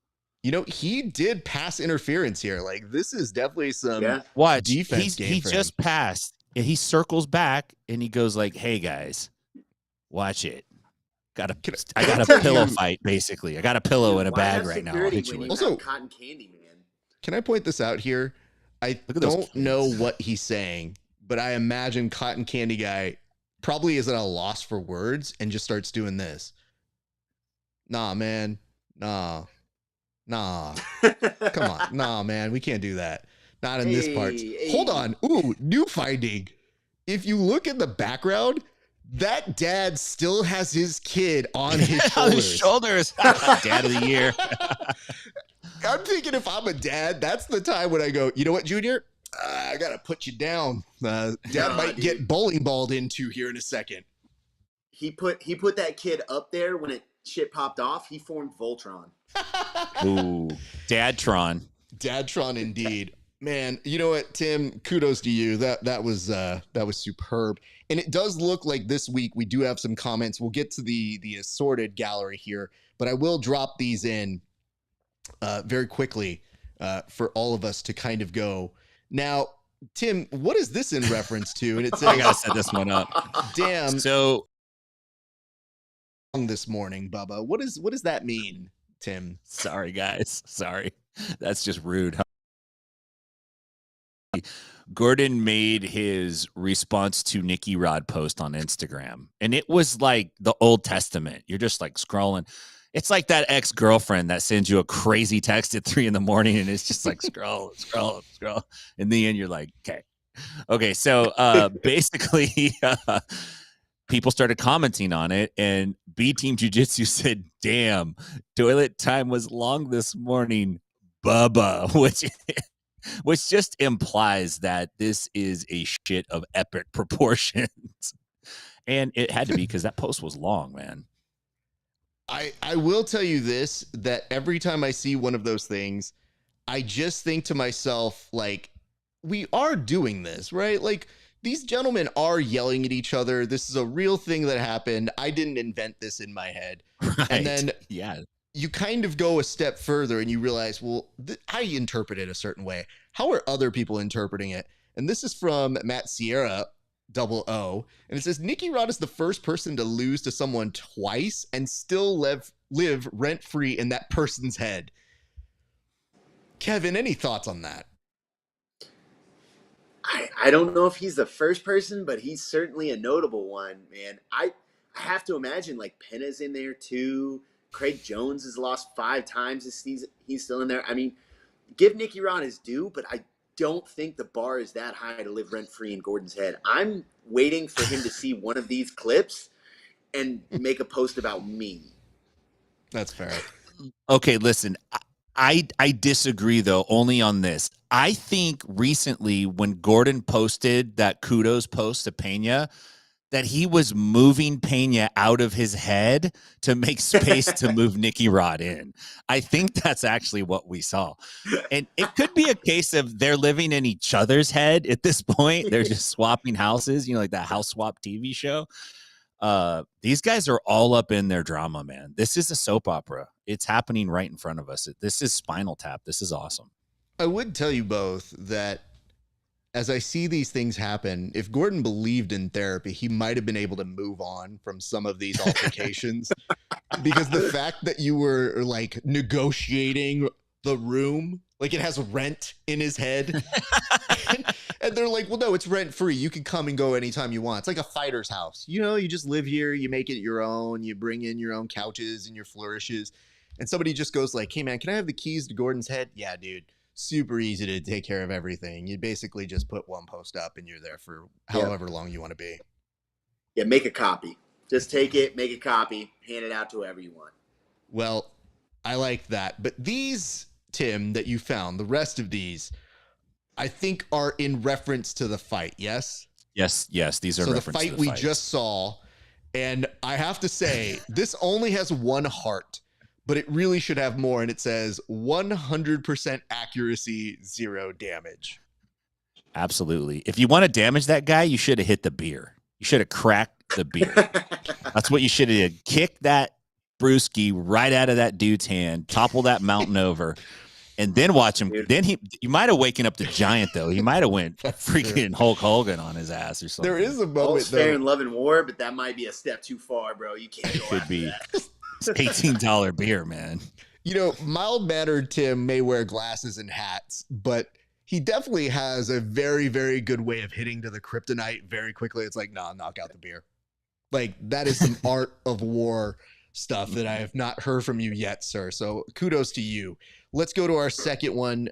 You know, he did pass interference here. Like, this is definitely some defense game he for just him. passed. And he circles back and he goes like, hey guys, watch it. I got a pillow fight, basically. I got a pillow in a bag right now. I'll hit you with also, Cotton Candy Man. Can I point this out here? I don't know what he's saying, but I imagine Cotton Candy Guy probably is at a loss for words and just starts doing this. Nah, man. Nah. Come on. Nah, man. We can't do that. Not in this part. Hold on. Ooh, new finding. If you look at the background, that dad still has his kid on his shoulders. On his shoulders. Dad of the year. I'm thinking if I'm a dad, that's the time when I go, you know what, Junior? I got to put you down. Dad might get bowling balled into here in a second. He put that kid up there when shit popped off. He formed Voltron. Ooh, Dadtron. Dadtron indeed. Man, you know what, Tim? Kudos to you. That was superb. And it does look like this week we do have some comments. We'll get to the assorted gallery here, but I will drop these in very quickly for all of us to kind of go. Now, Tim, what is this in reference to? And it says, I gotta set this one up. Damn. So This morning, Bubba. What does that mean, Tim? sorry, guys. Sorry, that's just rude. Gordon made his response to Nicky Rod post on Instagram, and it was like the Old Testament. You're just like scrolling. It's like that ex-girlfriend that sends you a crazy text at 3 a.m. and it's just like scroll. In the end, you're like, okay. So basically, people started commenting on it, and B Team Jiu-Jitsu said, "Damn, toilet time was long this morning, Bubba," which just implies that this is a shit of epic proportions. And it had to be because that post was long, man. I will tell you this, that every time I see one of those things, I just think to myself, like, we are doing this, right? Like, these gentlemen are yelling at each other. This is a real thing that happened. I didn't invent this in my head. Right. And then yeah, you kind of go a step further and you realize, well, I interpret it a certain way. How are other people interpreting it? And this is from Matt Sierra, O. And it says, Nicky Rod is the first person to lose to someone twice and still live rent-free in that person's head. Kevin, any thoughts on that? I don't know if he's the first person, but he's certainly a notable one, man. I have to imagine, like, Penna's in there too. Craig Jones has lost 5 times this season. He's still in there. I mean, give Nicky Rod his due, but I don't think the bar is that high to live rent-free in Gordon's head. I'm waiting for him to see one of these clips and make a post about me. That's fair. Okay, listen, I disagree, though, only on this. I think recently when Gordon posted that kudos post to Pena, that he was moving Pena out of his head to make space to move Nicky Rod in. I think that's actually what we saw. And it could be a case of they're living in each other's head at this point. They're just swapping houses, like that House Swap TV show. These guys are all up in their drama, man. This is a soap opera. It's happening right in front of us. This is Spinal Tap. This is awesome. I would tell you both that as I see these things happen, if Gordon believed in therapy, he might have been able to move on from some of these altercations because the fact that you were like negotiating the room, like it has rent in his head. And they're like, well, no, it's rent free. You can come and go anytime you want. It's like a fighter's house. You just live here. You make it your own. You bring in your own couches and your flourishes. And somebody just goes like, hey, man, can I have the keys to Gordon's head? Yeah, dude. Super easy to take care of everything. You basically just put one post up and you're there for however long you want to be. Yeah, make a copy. Just take it, make a copy, hand it out to whoever you want. Well, I like that. But these, Tim, that you found, the rest of these, I think are in reference to the fight, yes? Yes, these are so reference the fight to the we fight. just saw. And I have to say, this only has one heart, but it really should have more. And it says 100% accuracy, 0 damage. Absolutely. If you want to damage that guy, you should have hit the beer. You should have cracked the beer. That's what you should have did. Kick that brewski right out of that dude's hand, topple that mountain over, and then watch him. Dude. Then you might have waken up the giant, though. He might have went freaking Hulk Hogan on his ass or something. There is a All's moment, fair though. in love and war, but that might be a step too far, bro. You can't go Could after be. that. It's $18 beer, man. Mild-mannered Tim may wear glasses and hats, but he definitely has a very, very good way of hitting to the kryptonite very quickly. It's like, nah, knock out the beer. Like, that is some art of war stuff that I have not heard from you yet, sir. So kudos to you. Let's go to our second one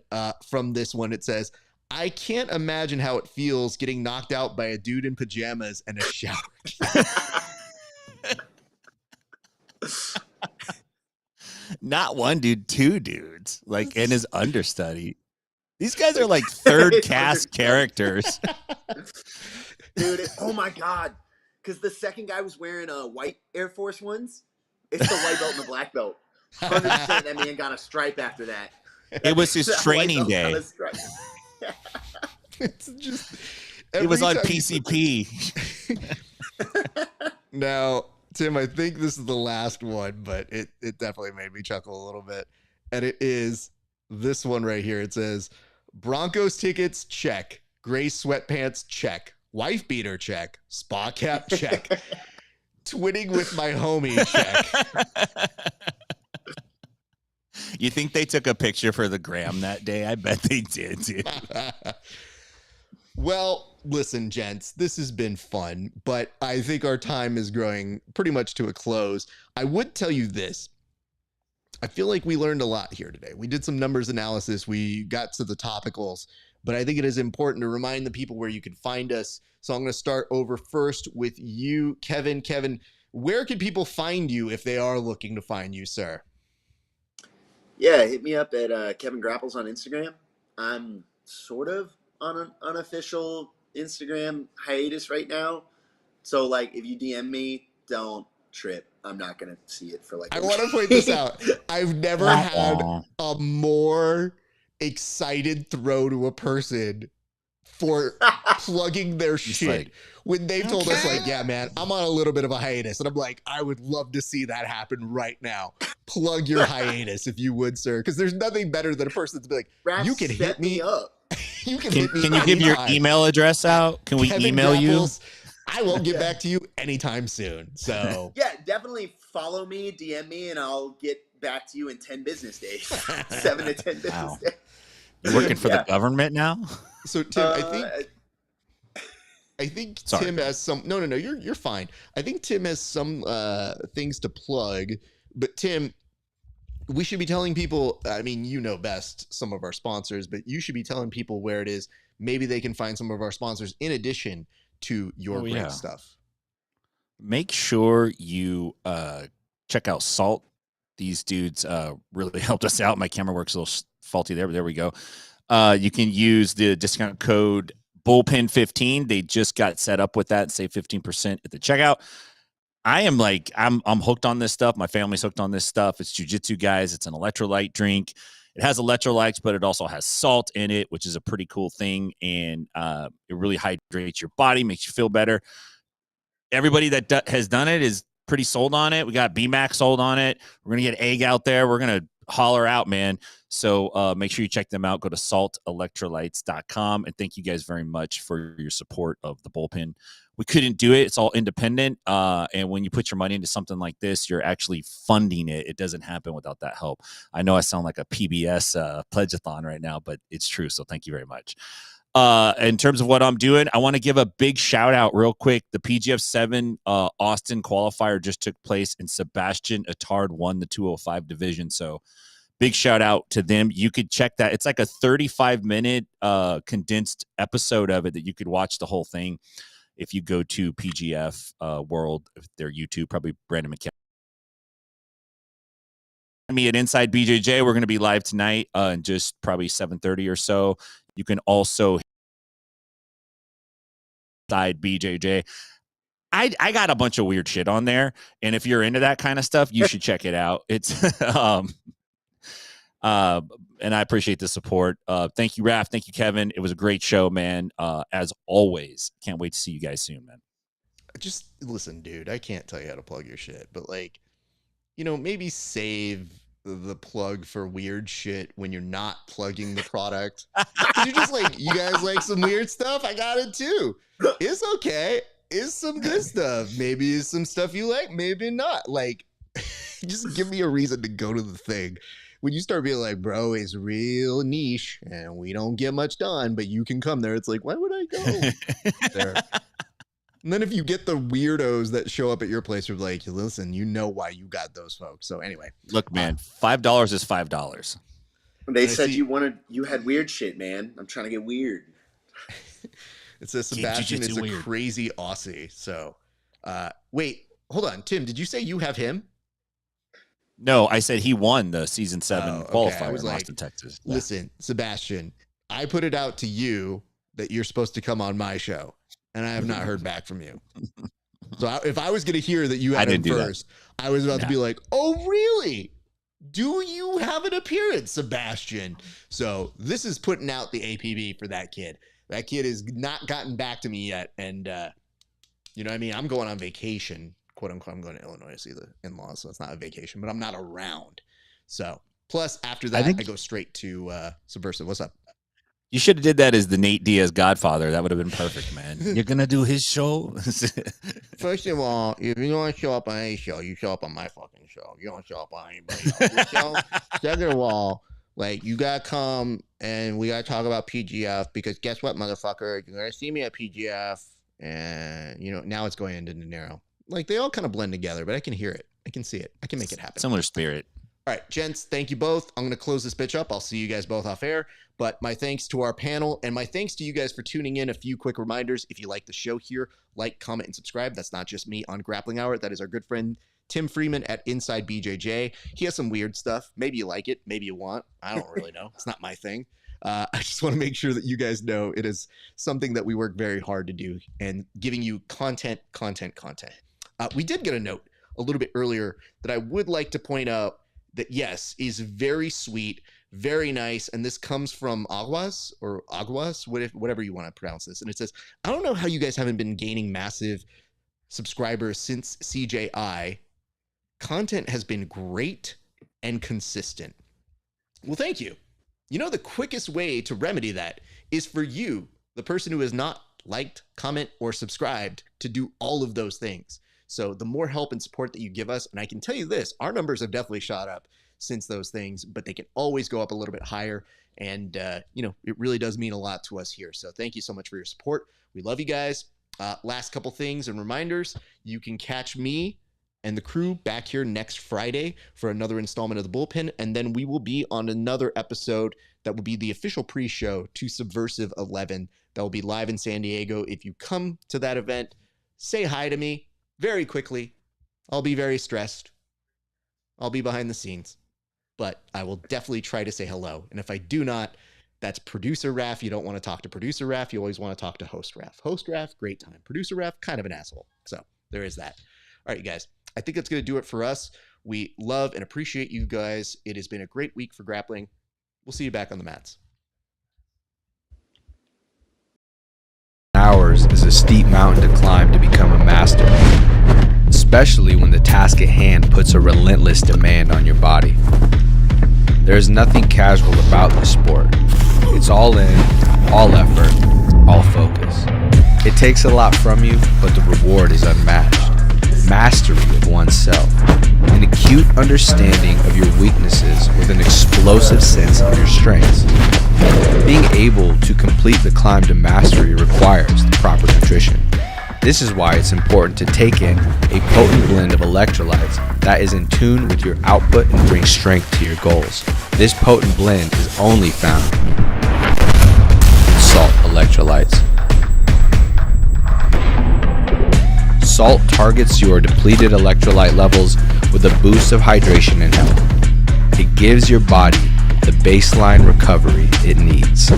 from this one. It says, I can't imagine how it feels getting knocked out by a dude in pajamas and a shower. Not one dude, 2 dudes, like in his understudy. These guys are like third cast characters. Dude, oh my God. Because the second guy was wearing white Air Force Ones. It's the white belt and the black belt. 100% that man got a stripe after that. It was his That white training belt got day. a stripe. It's just It was on every time you put PCP. Now, Tim, I think this is the last one, but it definitely made me chuckle a little bit. And it is this one right here. It says, Broncos tickets, check. Gray sweatpants, check. Wife beater, check. Spa cap, check. Twinning with my homie, check. You think they took a picture for the gram that day? I bet they did, dude. Well, listen, gents, this has been fun, but I think our time is growing pretty much to a close. I would tell you this. I feel like we learned a lot here today. We did some numbers analysis. We got to the topicals, but I think it is important to remind the people where you can find us. So I'm going to start over first with you, Kevin. Kevin, where can people find you if they are looking to find you, sir? Yeah, hit me up at Kevin Grapples on Instagram. I'm sort of on an unofficial Instagram hiatus right now. So, like, if you DM me, don't trip. I'm not going to see it for like I want to point this out. I've never had a more excited throw to a person for plugging their shit. Like, when they've told us, like, yeah, man, I'm on a little bit of a hiatus. And I'm like, I would love to see that happen right now. Plug your hiatus if you would, sir. Because there's nothing better than a person to be like, Raph, you can hit me up. You can hit me. Can you give your anytime. email address out? Can we Kevin email Grapples, you? I won't get back to you anytime soon. So Yeah, definitely follow me, DM me, and I'll get back to you in 10 business days. 7 to 10 business Wow. days. You're working for the government now? So Tim, I think Sorry. Tim has some. No, you're fine. I think Tim has some things to plug. But Tim, we should be telling people. I mean, you know best some of our sponsors, but you should be telling people where it is. Maybe they can find some of our sponsors in addition to your great stuff. Make sure you check out Salt. These dudes really helped us out. My camera works a little faulty there, but there we go. You can use the discount code Bullpen15. They just got set up with that and save 15% at the checkout. I'm hooked on this stuff. My family's hooked on this stuff. It's jiu-jitsu, guys. It's an electrolyte drink. It has electrolytes, but it also has salt in it, which is a pretty cool thing. And it really hydrates your body, makes you feel better. Everybody that has done it is pretty sold on it. We got BMAC sold on it. We're going to get Egg out there. We're going to holler out, man. So make sure you check them out. Go to saltelectrolytes.com. And thank you guys very much for your support of the Bullpen. We couldn't do it. It's all independent. And when you put your money into something like this, you're actually funding it. It doesn't happen without that help. I know I sound like a PBS pledge-a-thon right now, but it's true. So thank you very much. In terms of what I'm doing, I want to give a big shout out real quick. The PGF 7 Austin qualifier just took place and Sebastian Attard won the 205 division. So big shout out to them. You could check that. It's like a 35-minute condensed episode of it that you could watch the whole thing if you go to PGF World, their YouTube, probably Brandon McKenna. Me at Inside BJJ. We're going to be live tonight in just probably 7:30 or so. You can also Inside BJJ. I got a bunch of weird shit on there, and if you're into that kind of stuff, you should check it out. It's and I appreciate the support. Thank you, Raph. Thank you, Kevin. It was a great show, man. As always, can't wait to see you guys soon, man. Just listen, dude. I can't tell you how to plug your shit, but like, you know, maybe save the plug for weird shit when you're not plugging the product. You're just like, you guys like some weird stuff? I got it too. It's okay. It's some good stuff. Maybe it's some stuff you like, maybe not. Like, just give me a reason to go to the thing. When you start being like, bro, it's real niche and we don't get much done, but you can come there. It's like, why would I go there? And then if you get the weirdos that show up at your place, you're like, listen, you know why you got those folks. So anyway, look, man, $5 is $5. They said you had weird shit, man. I'm trying to get weird. It says Sebastian is a crazy Aussie. So wait, hold on. Tim, did you say you have him? No, I said he won the season 7 qualifier I was in like, Austin, Texas. Listen, Sebastian, I put it out to you that you're supposed to come on my show. And I have not heard back from you. So if I was going to hear that you had him first, I was about to be like, oh, really? Do you have an appearance, Sebastian? So this is putting out the APB for that kid. That kid has not gotten back to me yet. And, you know what I mean? I'm going on vacation, quote unquote. I'm going to Illinois to see the in-laws. So it's not a vacation, but I'm not around. So plus after that, I go straight to Subversive. What's up? You should have did that as the Nate Diaz Godfather. That would have been perfect, man. You're going to do his show? First of all, if you don't show up on any show, you show up on my fucking show. You don't show up on anybody else's show. Second of all, like, you got to come and we got to talk about PGF because guess what, motherfucker? You're going to see me at PGF and, you know, now it's going into De Niro. Like, they all kind of blend together, but I can hear it. I can see it. I can make it happen. Similar spirit. All right, gents, thank you both. I'm going to close this bitch up. I'll see you guys both off air. But my thanks to our panel and my thanks to you guys for tuning in. A few quick reminders. If you like the show here, like, comment, and subscribe. That's not just me on Grappling Hour. That is our good friend Tim Freeman at Inside BJJ. He has some weird stuff. Maybe you like it. Maybe you want. I don't really know. It's not my thing. I just want to make sure that you guys know it is something that we work very hard to do and giving you content. We did get a note a little bit earlier that I would like to point out that, yes, is very sweet, very nice. And this comes from Aguas, whatever you want to pronounce this. And it says, I don't know how you guys haven't been gaining massive subscribers since CJI. Content has been great and consistent. Well, thank you. You know, the quickest way to remedy that is for you, the person who has not liked, comment, or subscribed, to do all of those things. So the more help and support that you give us, and I can tell you this, our numbers have definitely shot up since those things, but they can always go up a little bit higher. And, you know, it really does mean a lot to us here. So thank you so much for your support. We love you guys. Last couple things and reminders. You can catch me and the crew back here next Friday for another installment of the Bullpen. And then we will be on another episode that will be the official pre-show to Subversive 11. That will be live in San Diego. If you come to that event, say hi to me. Very quickly. I'll be very stressed. I'll be behind the scenes, but I will definitely try to say hello. And if I do not, that's producer Raf. You don't want to talk to producer Raf. You always want to talk to host Raf. Host Raf, great time. Producer Raf, kind of an asshole. So there is that. All right, you guys. I think that's going to do it for us. We love and appreciate you guys. It has been a great week for grappling. We'll see you back on the mats. Hours is a steep mountain to climb to become a master, especially when the task at hand puts a relentless demand on your body. There is nothing casual about this sport. It's all in, all effort, all focus. It takes a lot from you, but the reward is unmatched. Mastery of oneself, an acute understanding of your weaknesses with an explosive sense of your strengths. Being able to complete the climb to mastery requires the proper nutrition. This is why it's important to take in a potent blend of electrolytes that is in tune with your output and brings strength to your goals. This potent blend is only found in Salt Electrolytes. Salt targets your depleted electrolyte levels with a boost of hydration and health. It gives your body the baseline recovery it needs.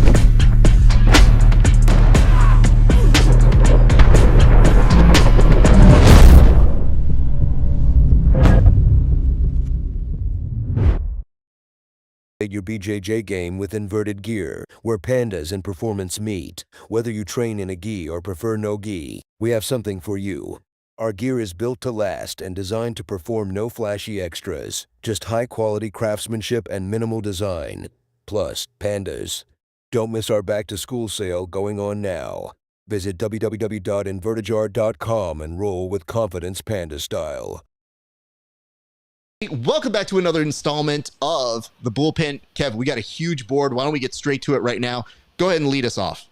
Your BJJ game with inverted gear, where pandas and performance meet. Whether you train in a gi or prefer no gi, we have something for you. Our gear is built to last and designed to perform no flashy extras, just high-quality craftsmanship and minimal design. Plus, pandas. Don't miss our back-to-school sale going on now. Visit www.invertijar.com and roll with confidence panda style. Welcome back to another installment of the Bullpen. Kev, we got a huge board. Why don't we get straight to it right now? Go ahead and lead us off.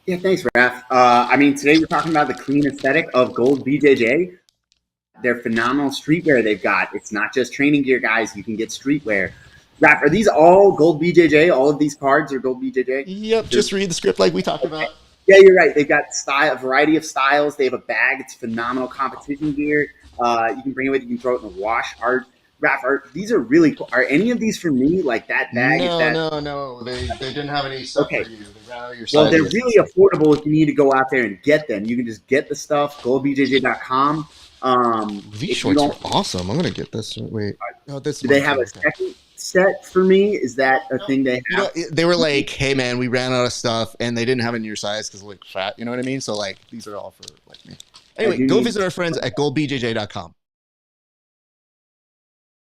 Yeah, thanks, Raf. I mean, today we're talking about the clean aesthetic of Gold BJJ. They're phenomenal streetwear they've got. It's not just training gear, guys. You can get streetwear. Raf, are these all Gold BJJ? All of these cards are Gold BJJ? Yep, just read the script like we talked about. Yeah, you're right. They've got a variety of styles. They have a bag. It's phenomenal competition gear. You can bring it with you. You can throw it in the wash. Raf, these are really cool. Are any of these for me? Like that bag? No. They didn't have any stuff for you. Well, they're really affordable if you need to go out there and get them. You can just get the stuff, goldbjj.com. V if you shorts are don't, awesome. I'm gonna get this. Wait, oh, this. do they one have too, a second set for me? Is that a thing they You know, have? they were like, "Hey, man, we ran out of stuff, and they didn't have it in your size because like fat." You know what I mean? So like, these are all for like me. Anyway, do go need- visit our friends at goldbjj.com.